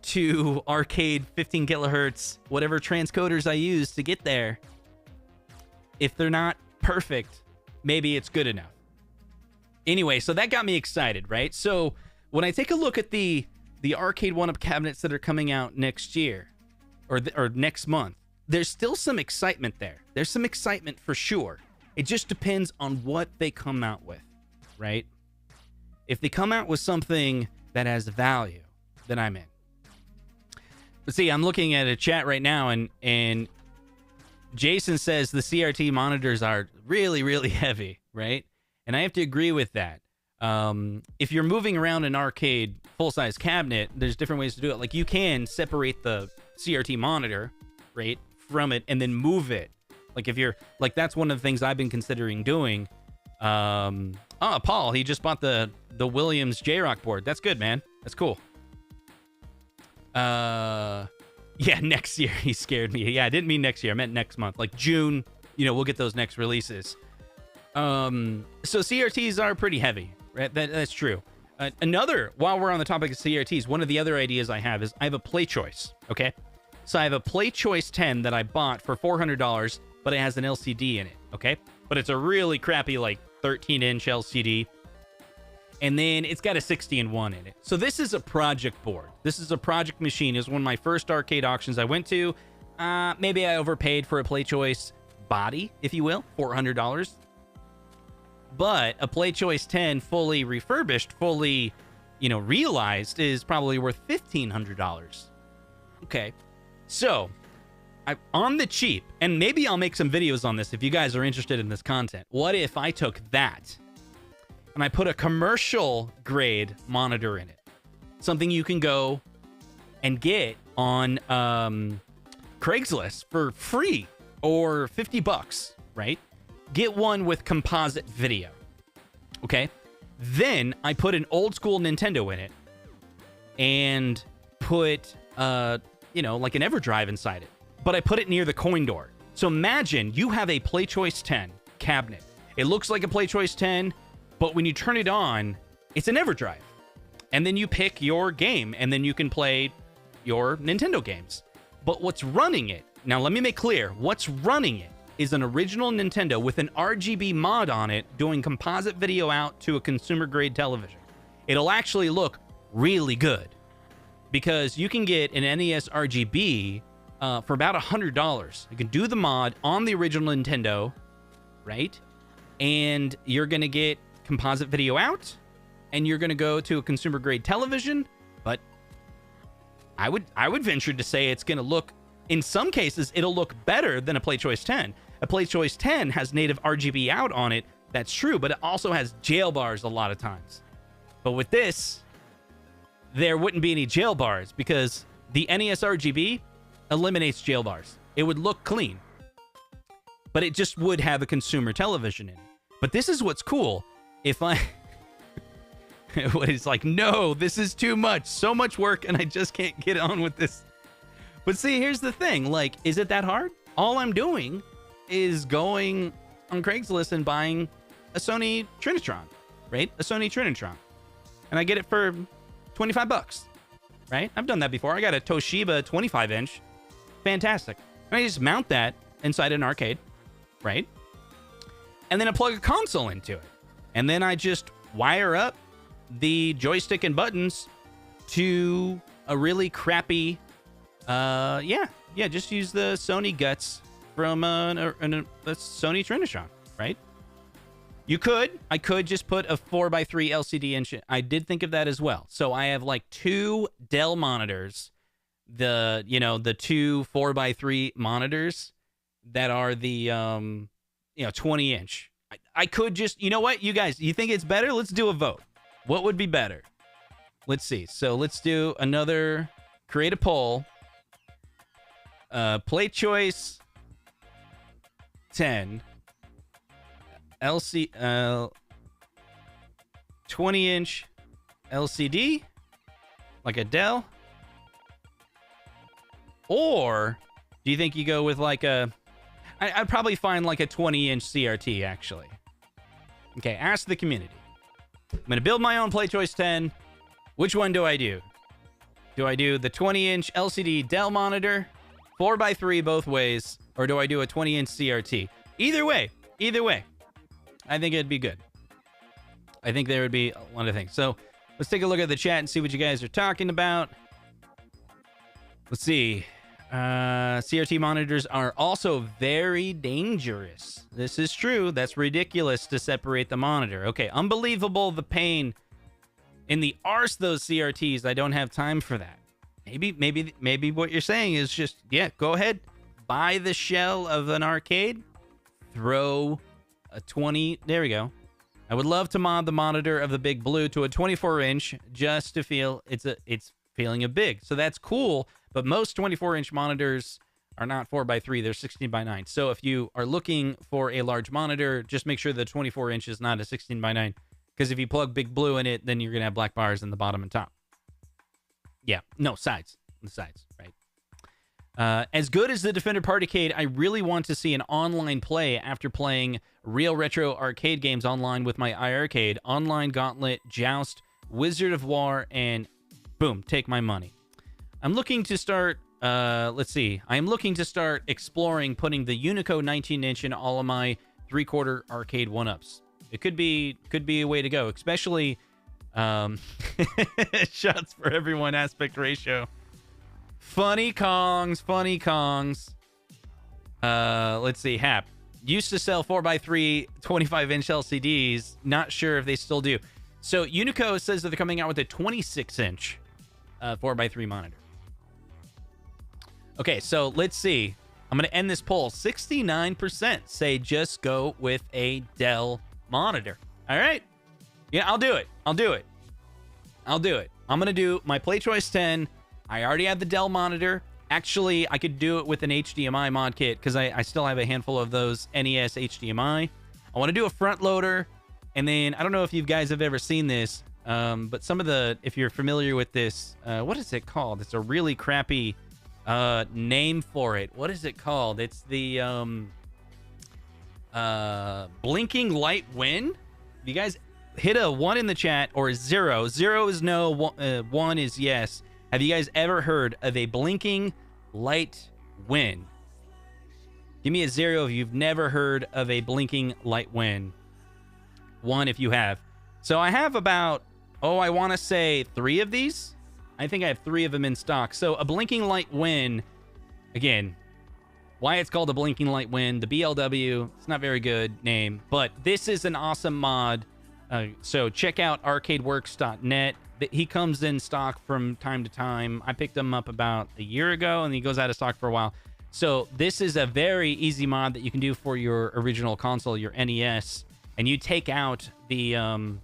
to Arcade 15 kilohertz, whatever transcoders I use to get there, if they're not perfect, maybe it's good enough. Anyway, so that got me excited, right? So when I take a look at the Arcade1up cabinets that are coming out next year or next month, there's still some excitement there. There's some excitement for sure. It just depends on what they come out with, right? If they come out with something that has value, then I'm in. But see, I'm looking at a chat right now, and Jason says the CRT monitors are really, really heavy, right? And I have to agree with that. If you're moving around an arcade full-size cabinet, there's different ways to do it. Like, you can separate the CRT monitor, right, from it and then move it. Like, if you're, like, that's one of the things I've been considering doing. Paul, he just bought the Williams J-Rock board. That's good, man. That's cool. Yeah, next year. He scared me. Yeah, I didn't mean next year. I meant next month. Like June, we'll get those next releases. So CRTs are pretty heavy, right? That's true. While we're on the topic of CRTs, one of the other ideas I have is I have a Play Choice, okay? So I have a Play Choice 10 that I bought for $400, but it has an LCD in it, okay? But it's a really crappy, like, 13-inch LCD. And then it's got a 60-in-1 in it. So this is a project board. This is a project machine. It's one of my first arcade auctions I went to. Maybe I overpaid for a Play Choice body, if you will, $400. But a PlayChoice 10 fully refurbished, fully, realized is probably worth $1,500. Okay. So, on the cheap, and maybe I'll make some videos on this if you guys are interested in this content. What if I took that and I put a commercial grade monitor in it? Something you can go and get on Craigslist for free or $50, right? Get one with composite video. Okay. Then I put an old school Nintendo in it and put, like an EverDrive inside it. But I put it near the coin door. So imagine you have a PlayChoice 10 cabinet. It looks like a PlayChoice 10, but when you turn it on, it's an EverDrive. And then you pick your game, and then you can play your Nintendo games. But what's running it, now let me make clear, what's running it is an original Nintendo with an RGB mod on it doing composite video out to a consumer-grade television. It'll actually look really good because you can get an NES RGB for about $100. You can do the mod on the original Nintendo, right? And you're going to get composite video out, and you're going to go to a consumer-grade television, but I would venture to say it's going to look, in some cases, it'll look better than a PlayChoice 10. A PlayChoice 10 has native RGB out on it, that's true, but it also has jail bars a lot of times. But with this, there wouldn't be any jail bars because the NES RGB eliminates jail bars. It would look clean, but it just would have a consumer television in it. But this is what's cool. If I... It's like, no, this is too much. So much work, and I just can't get on with this. But see, here's the thing. Like, is it that hard? All I'm doing is going on Craigslist and buying a Sony Trinitron, right? A Sony Trinitron. And I get it for $25, right? I've done that before. I got a Toshiba 25-inch. Fantastic. And I just mount that inside an arcade, right? And then I plug a console into it. And then I just wire up the joystick and buttons to a really crappy, just use the Sony guts from a Sony Trinitron, right? I could just put a 4x3 LCD in. I did think of that as well. So I have like two Dell monitors, the two 4x3 monitors that are the 20-inch. I could just, you know what, you guys, you think it's better? Let's do a vote. What would be better? Let's see. So let's do another, create a poll. PlayChoice 10 20-inch LCD, like a Dell, or do you think you go with like I'd probably find like a 20-inch CRT actually. Okay, ask the community. I'm gonna build my own PlayChoice 10. Which one do I do? Do I do the 20-inch LCD Dell monitor, 4x3 both ways, or do I do a 20-inch CRT? Either way, I think it'd be good. I think there would be a lot of things. So let's take a look at the chat and see what you guys are talking about. Let's see. CRT monitors are also very dangerous. This is true. That's ridiculous to separate the monitor. Okay, unbelievable the pain in the arse those CRTs. I don't have time for that. Maybe what you're saying is just, yeah, go ahead, buy the shell of an arcade, throw a 20. There we go. I would love to mod the monitor of the Big Blue to a 24-inch just to feel it's feeling a big. So that's cool. But most 24-inch monitors are not 4x3. They're 16x9. So if you are looking for a large monitor, just make sure the 24-inch is not a 16x9. Because if you plug Big Blue in it, then you're going to have black bars in the bottom and top. Yeah. No, sides. The sides, right? As good as the Defender Partycade, I really want to see an online play after playing real retro arcade games online with my iArcade, Online Gauntlet, Joust, Wizard of War, and boom, take my money. I'm looking to start, let's see. I'm looking to start exploring putting the Unico 19-inch in all of my 3/4 Arcade1ups. It could be a way to go, especially shots for everyone aspect ratio. Funny Kongs. Let's see, Hap. Used to sell 4x3 25-inch LCDs. Not sure if they still do. So Unico says that they're coming out with a 26-inch 4x3 monitor. Okay, so let's see. I'm going to end this poll. 69% say just go with a Dell monitor. All right. Yeah, I'll do it. I'll do it. I'll do it. I'm going to do my PlayChoice 10. I already have the Dell monitor. Actually, I could do it with an HDMI mod kit because I still have a handful of those NES HDMI. I want to do a front loader. And then, I don't know if you guys have ever seen this, but some of the, if you're familiar with this, what is it called? It's a really crappy name for it. What is it called? It's the blinking light win. You guys hit a 1 in the chat or a 0. 0 is no, 1 is yes. Have you guys ever heard of a blinking light win? Give me a 0 if you've never heard of a blinking light win. 1 if you have. So I have about, I want to say 3 of these. I think I have 3 of them in stock. So a blinking light win, again, why it's called a blinking light win, the BLW, it's not very good name, but this is an awesome mod. So check out arcadeworks.net. He comes in stock from time to time. I picked him up about a year ago, and he goes out of stock for a while. So this is a very easy mod that you can do for your original console, your NES, and you take out the,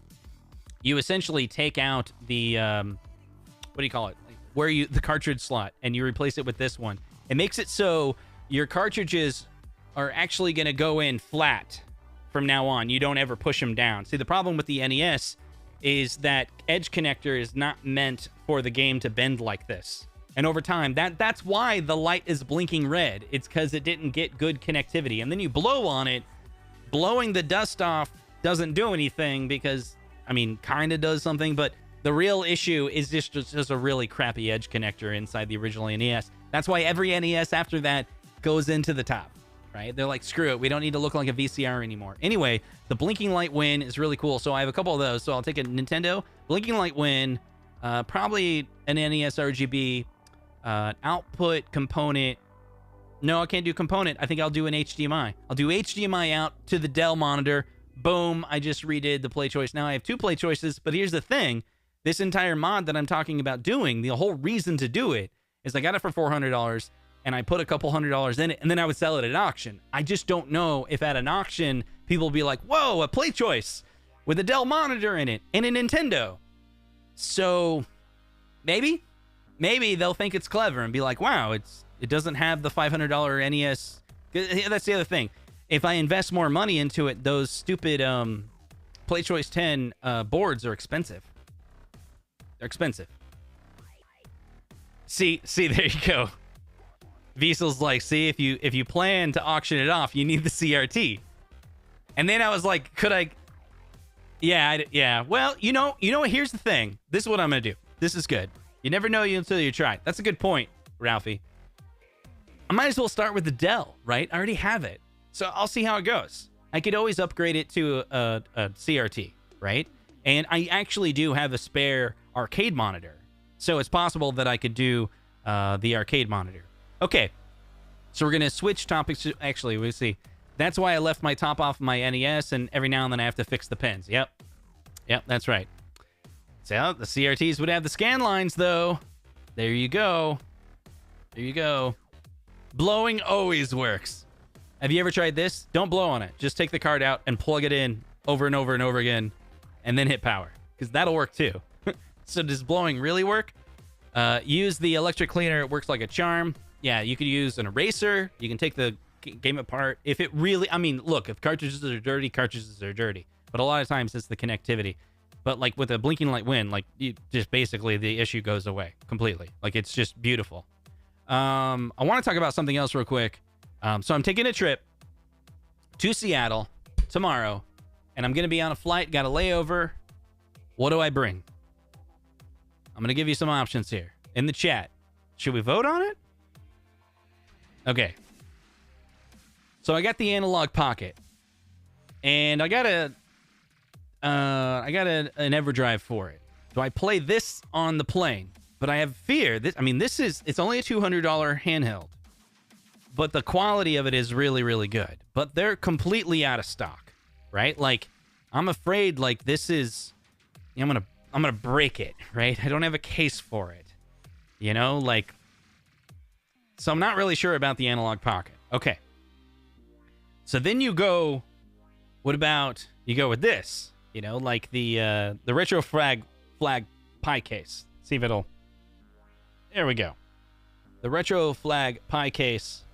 you essentially take out the, what do you call it? Where you, the cartridge slot, and you replace it with this one. It makes it so your cartridges are actually going to go in flat from now on. You don't ever push them down. See, the problem with the NES is that edge connector is not meant for the game to bend like this. And over time, that's why the light is blinking red. It's because it didn't get good connectivity. And then you blow on it. Blowing the dust off doesn't do anything because, I mean, kind of does something, but the real issue is just a really crappy edge connector inside the original NES. That's why every NES after that goes into the top, right? They're like, screw it. We don't need to look like a VCR anymore. Anyway, the blinking light win is really cool. So I have a couple of those. So I'll take a Nintendo blinking light win, probably an NES RGB, output component. No, I can't do component. I think I'll do an HDMI. I'll do HDMI out to the Dell monitor. Boom. I just redid the play choice. Now I have 2 play choices, but here's the thing. This entire mod that I'm talking about doing, the whole reason to do it is I got it for $400 and I put a couple $100s in it and then I would sell it at auction. I just don't know if at an auction people will be like, whoa, a play choice with a Dell monitor in it and a Nintendo. So maybe they'll think it's clever and be like, wow, it doesn't have the $500 NES. That's the other thing. If I invest more money into it, those stupid PlayChoice 10 boards are expensive. They're expensive. See, there you go. Viesel's like, see, if you plan to auction it off, you need the CRT. And then I was like, could I? Yeah. Well, you know what? Here's the thing. This is what I'm gonna do. This is good. You never know until you try. That's a good point, Ralphie. I might as well start with the Dell, right? I already have it. So I'll see how it goes. I could always upgrade it to a CRT, right? And I actually do have a spare arcade monitor. So it's possible that I could do the arcade monitor. Okay. So we're going to switch topics. Actually, we'll see. That's why I left my top off my NES, and every now and then I have to fix the pins. Yep, that's right. So the CRTs would have the scan lines, though. There you go. Blowing always works. Have you ever tried this? Don't blow on it. Just take the card out and plug it in over and over and over again, and then hit power, because that'll work too. So does blowing really work? Use the electric cleaner. It works like a charm. Yeah, you could use an eraser. You can take the game apart. If it really, I mean, look, if cartridges are dirty, cartridges are dirty. But a lot of times it's the connectivity. But like with a blinking light win, like you just basically the issue goes away completely. Like it's just beautiful. I want to talk about something else real quick. So I'm taking a trip to Seattle tomorrow, and I'm going to be on a flight, got a layover. What do I bring? I'm going to give you some options here in the chat. Should we vote on it? Okay. So I got the analog pocket, and I got an EverDrive for it. Do I play this on the plane? But I have fear. It's only a $200 handheld, but the quality of it is really, really good. but they're completely out of stock, right? Like, I'm afraid like this is, I'm gonna break it, right? I don't have a case for it, you know, like, so I'm not really sure about the Analog Pocket. Okay. So then you go, what about, you go with this, you know, like the retro flag pie case. See if it'll, there we go. The retro flag pie case,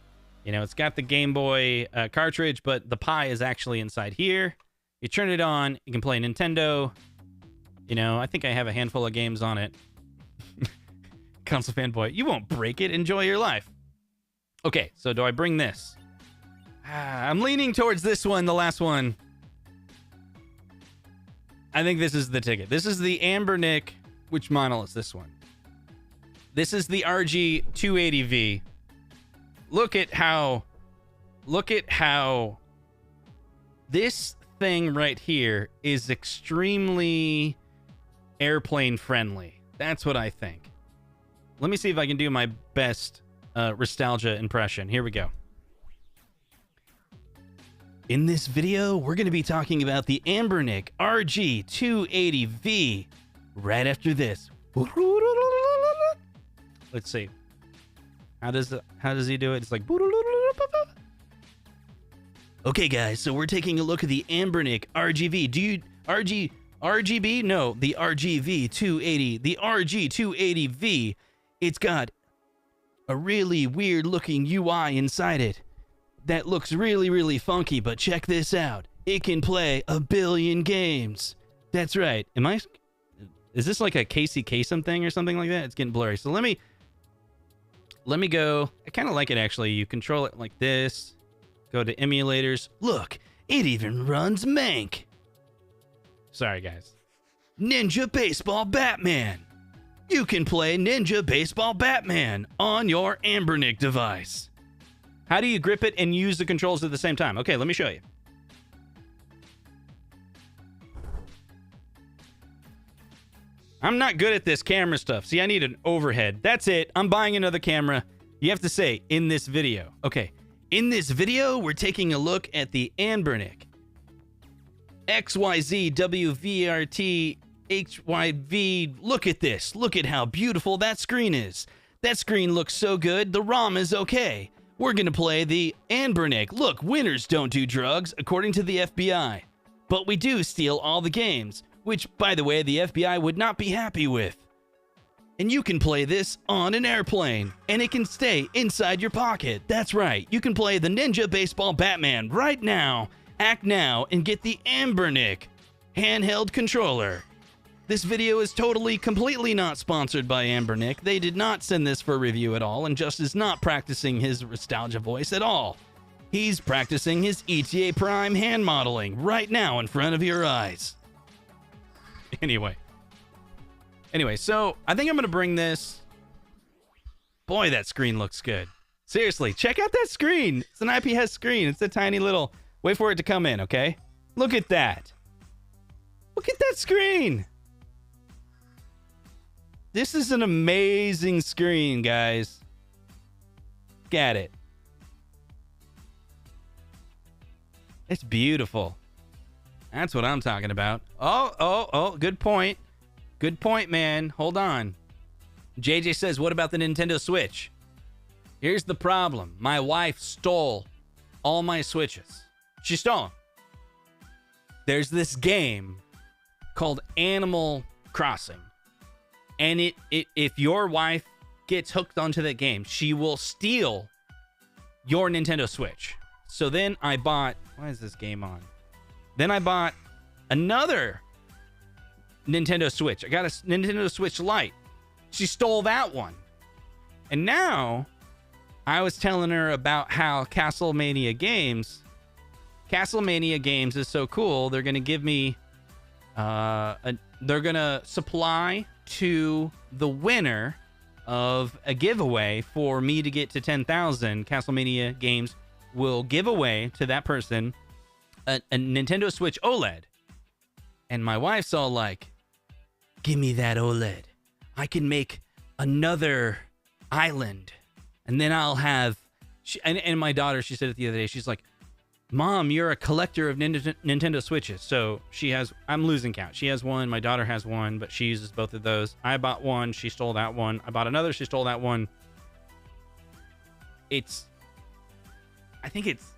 you know, it's got the Game Boy cartridge, but the pie is actually inside here. You turn it on, you can play Nintendo. You know, I think I have a handful of games on it. Console fanboy, you won't break it. Enjoy your life. Okay, so do I bring this? I'm leaning towards this one, the last one. I think this is the ticket. This is the Ambernick. Which model is this one? This is the RG280V. Look at how this thing right here is extremely airplane friendly. That's what I think. Let me see if I can do my best nostalgia impression. Here we go. In this video, we're going to be talking about the Ambernick RG280V right after this. Let's see. How does he do it? It's like, okay, guys, so we're taking a look at the Ambernick RGB? No, the RGV280, the RG280V. It's got a really weird looking UI inside it that looks really, really funky, but check this out. It can play 1 billion games. That's right. Is this like a Casey Kasem thing or something like that? It's getting blurry. So let me go. I kind of like it, actually. You control it like this. Go to emulators. Look, it even runs Mank. Sorry, guys. Ninja Baseball Batman. You can play Ninja Baseball Batman on your Ambernick device. How do you grip it and use the controls at the same time? Okay, let me show you. I'm not good at this camera stuff. See, I need an overhead. That's it. I'm buying another camera. You have to say, in this video. Okay. In this video, we're taking a look at the Ambernick XYZWVRT HYV. Look at this. Look at how beautiful that screen is. That screen looks so good. The ROM is okay. We're going to play the Ambernick. Look, winners don't do drugs, according to the FBI. But we do steal all the games, which, by the way, the FBI would not be happy with. And you can play this on an airplane, and it can stay inside your pocket. That's right, you can play the Ninja Baseball Batman right now, act now, and get the Ambernick handheld controller. This video is completely not sponsored by Ambernick. They did not send this for review at all, and Just is not practicing his nostalgia voice at all. He's practicing his ETA Prime hand modeling right now in front of your eyes. Anyway, so I think I'm going to bring this. Boy, that screen looks good. Seriously, check out that screen. It's an IPS screen. It's a tiny little... Wait for it to come in, okay? Look at that. Look at that screen. This is an amazing screen, guys. Look at it. It's beautiful. That's what I'm talking about. Oh, good point. Good point, man. Hold on. JJ says, what about the Nintendo Switch? Here's the problem. My wife stole all my Switches. She stole them. There's this game called Animal Crossing. And if your wife gets hooked onto that game, she will steal your Nintendo Switch. So then I bought... Why is this game on? Then I bought another Nintendo Switch. I got a Nintendo Switch Lite. She stole that one. And now I was telling her about how CastleMania Games is so cool. They're going to give me they're going to supply to the winner of a giveaway for me to get to 10,000. CastleMania Games will give away to that person a Nintendo Switch OLED. And my wife's all like, give me that OLED. I can make another island. And then I'll have... and my daughter, she said it the other day. She's like, Mom, you're a collector of Nintendo Switches. So she has, I'm losing count. She has one. My daughter has one, but she uses both of those. I bought one. She stole that one. I bought another. She stole that one. I think it's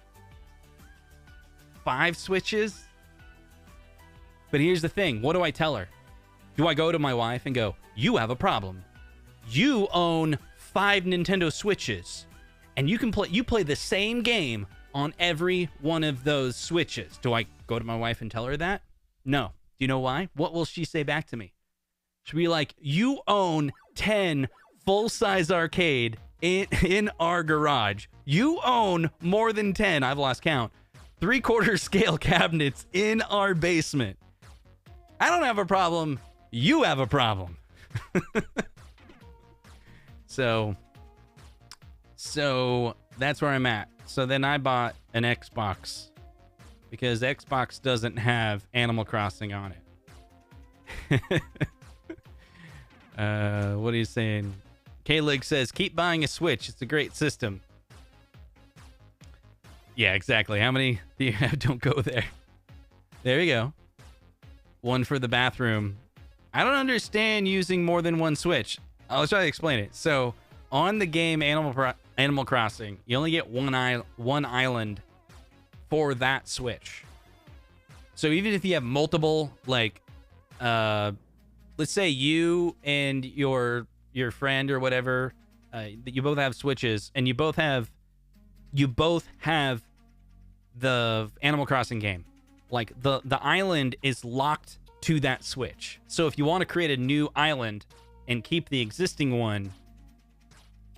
5 Switches. But here's the thing. What do I tell her? Do I go to my wife and go, you have a problem. You own 5 Nintendo Switches. And you play the same game on every one of those Switches. Do I go to my wife and tell her that? No. Do you know why? What will she say back to me? She'll be like, you own 10 full-size arcade in our garage. You own more than 10, I've lost count, 3/4 scale cabinets in our basement. I don't have a problem. You have a problem. So that's where I'm at. So then I bought an Xbox because Xbox doesn't have Animal Crossing on it. What are you saying? K-Lig says, keep buying a Switch. It's a great system. Yeah, exactly. How many do you have? Don't go there. There you go. One for the bathroom. I don't understand using more than one Switch. I'll try to explain it. So on the game Animal Crossing, you only get one island for that Switch. So even if you have multiple, like, let's say you and your friend or whatever, you both have Switches, and you both have the Animal Crossing game. Like the island is locked to that Switch. So if you want to create a new island and keep the existing one,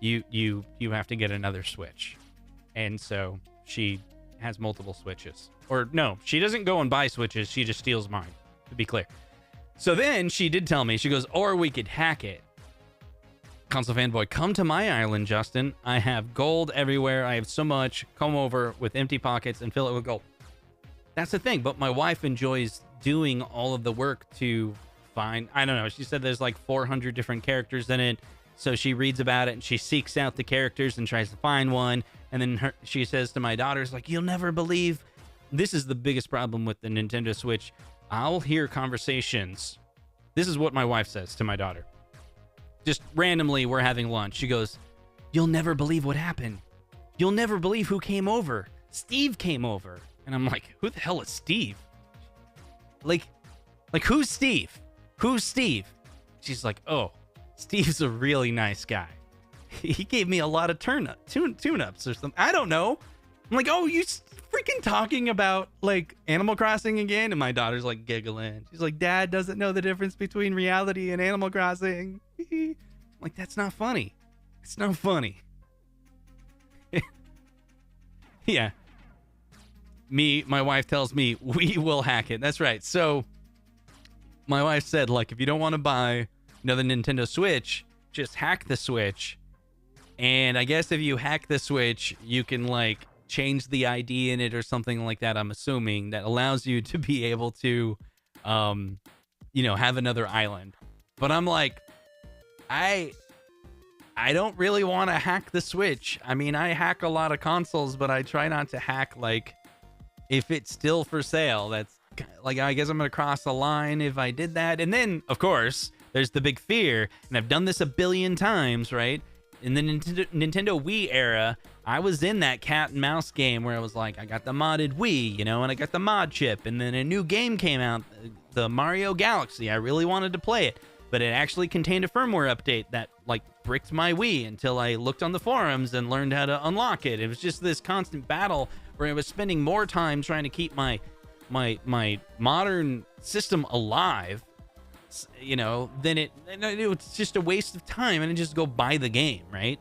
you have to get another Switch. And so she has multiple Switches. Or no, she doesn't go and buy Switches, she just steals mine, to be clear. So then she did tell me, she goes, or we could hack it. Console Fanboy, come to my island, Justin. I have gold everywhere. I have so much. Come over with empty pockets and fill it with gold. That's the thing, but my wife enjoys doing all of the work to find, I don't know, she said there's like 400 different characters in it. So she reads about it and she seeks out the characters and tries to find one. And then she says to my daughters, like, you'll never believe. This is the biggest problem with the Nintendo Switch. I'll hear conversations. This is what my wife says to my daughter. Just randomly, we're having lunch. She goes, you'll never believe what happened. You'll never believe who came over. Steve came over. And I'm like, who the hell is Steve? Like who's Steve? Who's Steve? She's like, oh, Steve's a really nice guy. He gave me a lot of tune-ups or something. I don't know. I'm like, oh, you freaking talking about like Animal Crossing again? And my daughter's like giggling. She's like, Dad doesn't know the difference between reality and Animal Crossing. I'm like, that's not funny. It's not funny. Yeah. My wife tells me we will hack it. That's right. So my wife said, like, if you don't want to buy another Nintendo Switch, just hack the Switch. And I guess if you hack the Switch, you can like change the ID in it or something like that, I'm assuming, that allows you to be able to have another island. But I'm like, I don't really want to hack the Switch. I mean, I hack a lot of consoles, but I try not to hack, like, if it's still for sale. That's like, I guess I'm going to cross the line if I did that. And then, of course, there's the big fear, and I've done this a billion times, right? In the Nintendo Wii era, I was in that cat and mouse game where I was like, I got the modded Wii, and I got the mod chip, and then a new game came out, the Mario Galaxy. I really wanted to play it, but it actually contained a firmware update that like bricked my Wii until I looked on the forums and learned how to unlock it. It was just this constant battle where I was spending more time trying to keep my modern system alive, then it's just a waste of time, and I just go buy the game, right?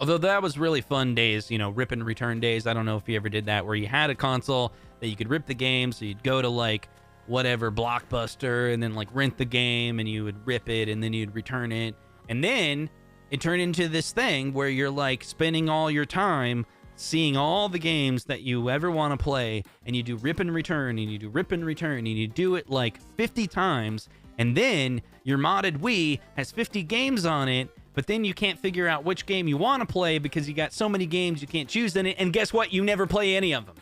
Although that was really fun days, rip and return days. I don't know if you ever did that, where you had a console that you could rip the game, so you'd go to like whatever Blockbuster and then like rent the game, and you would rip it and then you'd return it. And then it turned into this thing where you're like spending all your time seeing all the games that you ever want to play, and you do rip and return, and you do rip and return, and you do it like 50 times, and then your modded Wii has 50 games on it, but then you can't figure out which game you want to play because you got so many games you can't choose in it, and guess what? You never play any of them.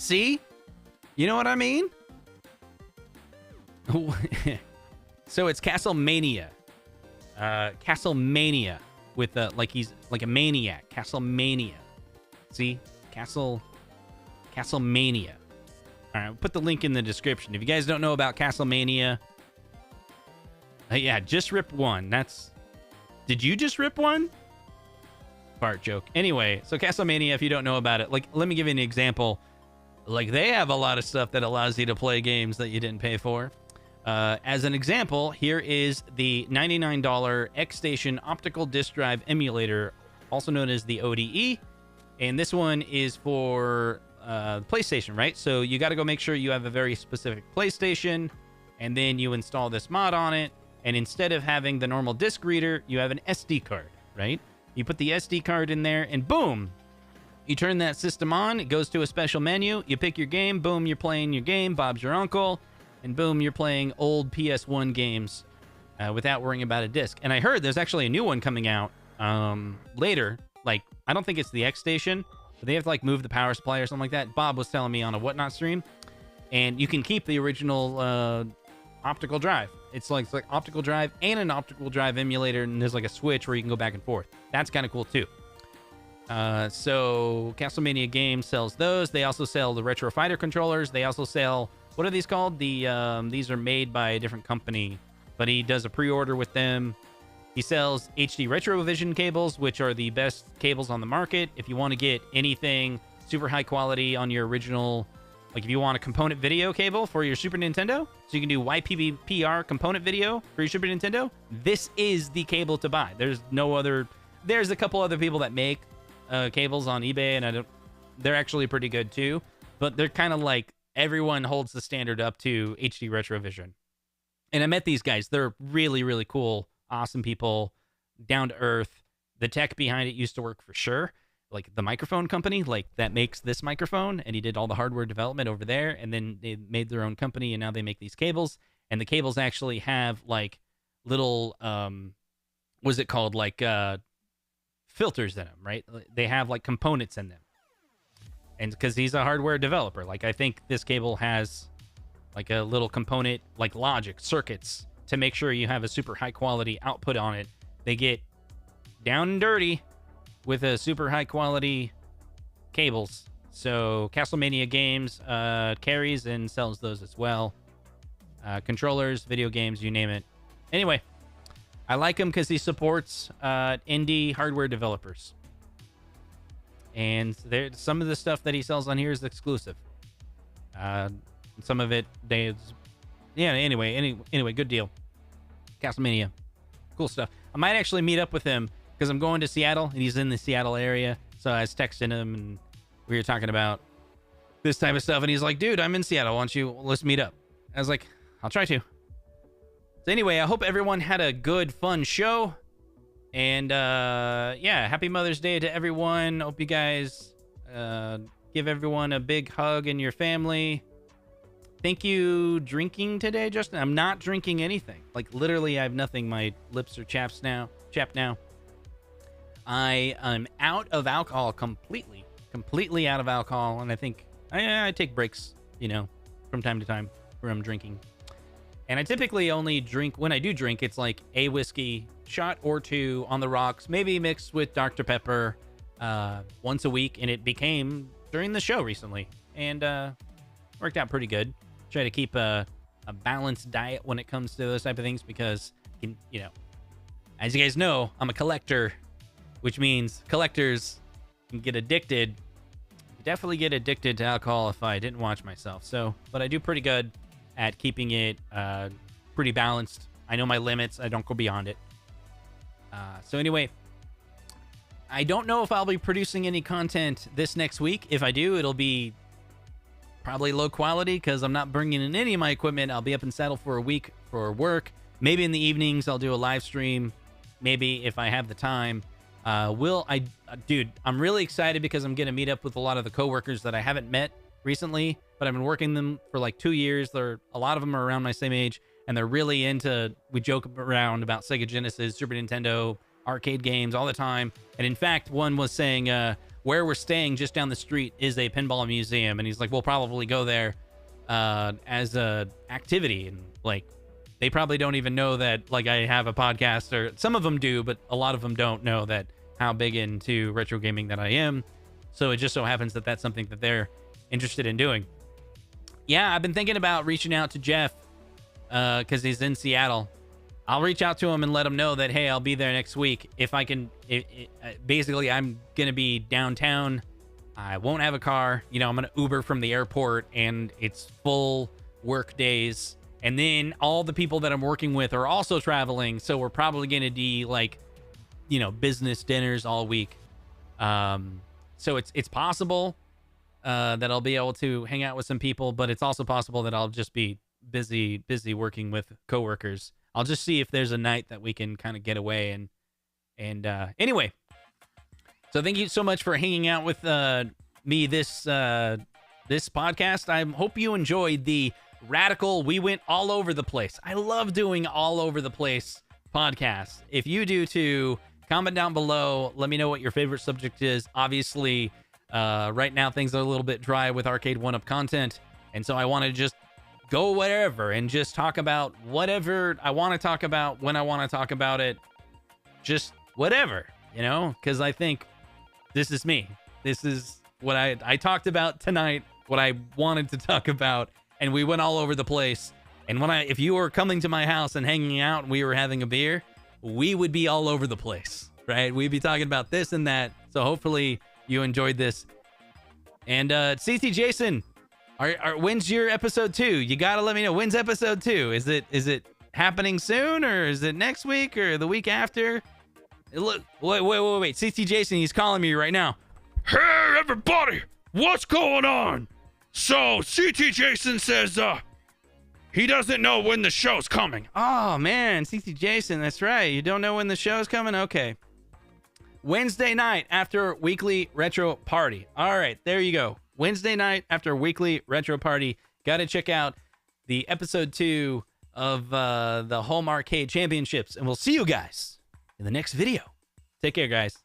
See? You know what I mean? So it's CastleMania. CastleMania with like he's like a maniac. CastleMania. See? CastleMania. All right, I'll put the link in the description. If you guys don't know about CastleMania, yeah, just rip one. Did you just rip one? Fart joke. Anyway, so CastleMania, if you don't know about it, like, let me give you an example. Like, they have a lot of stuff that allows you to play games that you didn't pay for. As an example, here is the $99 X-Station optical disc drive emulator, also known as the ODE. And this one is for PlayStation, right? So you got to go make sure you have a very specific PlayStation, and then you install this mod on it. And instead of having the normal disc reader, you have an SD card, right? You put the SD card in there, and boom, you turn that system on. It goes to a special menu. You pick your game. Boom, you're playing your game. Bob's your uncle. And boom, you're playing old PS1 games without worrying about a disc. And I heard there's actually a new one coming out later. Like, I don't think it's the X-Station, but they have to, like, move the power supply or something like that. Bob was telling me on a Whatnot stream. And you can keep the original optical drive. It's like optical drive and an optical drive emulator, and there's like a switch where you can go back and forth. That's kind of cool too. So CastleMania Games sells those. They also sell the Retro Fighter controllers. They also sell, what are these called? These are made by a different company, but he does a pre-order with them. He sells HD Retrovision cables, which are the best cables on the market. If you want to get anything super high quality on your original, like if you want a component video cable for your Super Nintendo, so you can do YPBPR component video for your Super Nintendo, this is the cable to buy. There's no other. There's a couple other people that make cables on eBay, and they're actually pretty good too. But they're kind of like, everyone holds the standard up to HD Retrovision. And I met these guys. They're really, really cool, awesome people, down to earth. The tech behind it used to work for Shure, like the microphone company, like that makes this microphone, and he did all the hardware development over there, and then they made their own company, and now they make these cables, and the cables actually have like little what's it called, like filters in them, right? They have like components in them, and because he's a hardware developer, like I think this cable has like a little component, like logic circuits, to make sure you have a super high quality output on it. They get down and dirty with a super high quality cables. So CastleMania Games carries and sells those as well. Controllers, video games, you name it. Anyway, I like him because he supports indie hardware developers. And some of the stuff that he sells on here is exclusive. Some of it, anyway, good deal. CastleMania, cool stuff. I might actually meet up with him, because I'm going to Seattle, and he's in the Seattle area. So I was texting him, and we were talking about this type of stuff, and he's like, dude, I'm in Seattle. Let's meet up. I was like, I'll try to. So anyway, I hope everyone had a good, fun show. And, yeah, happy Mother's Day to everyone. Hope you guys give everyone a big hug and your family. Thank you drinking today, Justin. I'm not drinking anything. Like, literally, I have nothing. My lips are chapped now. I am out of alcohol completely out of alcohol, and I think I take breaks, from time to time where I'm drinking. And I typically only drink, when I do drink, it's like a whiskey shot or two on the rocks, maybe mixed with Dr. Pepper once a week, and it became during the show recently, and worked out pretty good. Try to keep a balanced diet when it comes to those type of things, because, as you guys know, I'm a collector, which means collectors can get addicted. Definitely get addicted to alcohol if I didn't watch myself. So, but I do pretty good at keeping it pretty balanced. I know my limits. I don't go beyond it. So anyway, I don't know if I'll be producing any content this next week. If I do, it'll be probably low quality, because I'm not bringing in any of my equipment. I'll be up in Saddle for a week for work. Maybe in the evenings I'll do a live stream. Maybe if I have the time. Dude, I'm really excited because I'm going to meet up with a lot of the coworkers that I haven't met recently, but I've been working them for like 2 years. A lot of them are around my same age, and they're really into, we joke around about Sega Genesis, Super Nintendo, arcade games all the time. And in fact, one was saying, where we're staying just down the street is a pinball museum. And he's like, we'll probably go there as a activity. And like, they probably don't even know that like I have a podcast, or some of them do, but a lot of them don't know that how big into retro gaming that I am. So it just so happens that that's something that they're interested in doing. Yeah, I've been thinking about reaching out to Jeff because he's in Seattle. I'll reach out to him and let him know that, hey, I'll be there next week. If I can, basically, I'm going to be downtown. I won't have a car. You know, I'm going to Uber from the airport, and it's full work days. And then all the people that I'm working with are also traveling. So we're probably going to do, like, you know, business dinners all week. So it's possible that I'll be able to hang out with some people, but it's also possible that I'll just be busy working with coworkers. I'll just see if there's a night that we can kind of get away. And anyway, so thank you so much for hanging out with me this podcast. I hope you enjoyed the radical, we went all over the place. I love doing all over the place podcasts. If you do too, comment down below. Let me know what your favorite subject is. Obviously, right now things are a little bit dry with Arcade1up content, and so I want to just go wherever and just talk about whatever I want to talk about when I want to talk about it. Just whatever, you know, because I think this is me. This is what I talked about tonight, what I wanted to talk about, and we went all over the place. And if you were coming to my house and hanging out and we were having a beer, we would be all over the place, right? We'd be talking about this and that. So hopefully you enjoyed this. And CT Jason, when's your episode 2? You gotta let me know. When's episode 2? Is it happening soon, or is it next week or the week after? Look, wait. CT Jason, he's calling me right now. Hey everybody, what's going on? So CT Jason says he doesn't know when the show's coming. Oh man, CT Jason, that's right. You don't know when the show's coming? Okay. Wednesday night after weekly retro party. All right, there you go. Wednesday night after weekly retro party. Got to check out the episode 2 of the Home Arcade Championships, and we'll see you guys in the next video. Take care, guys.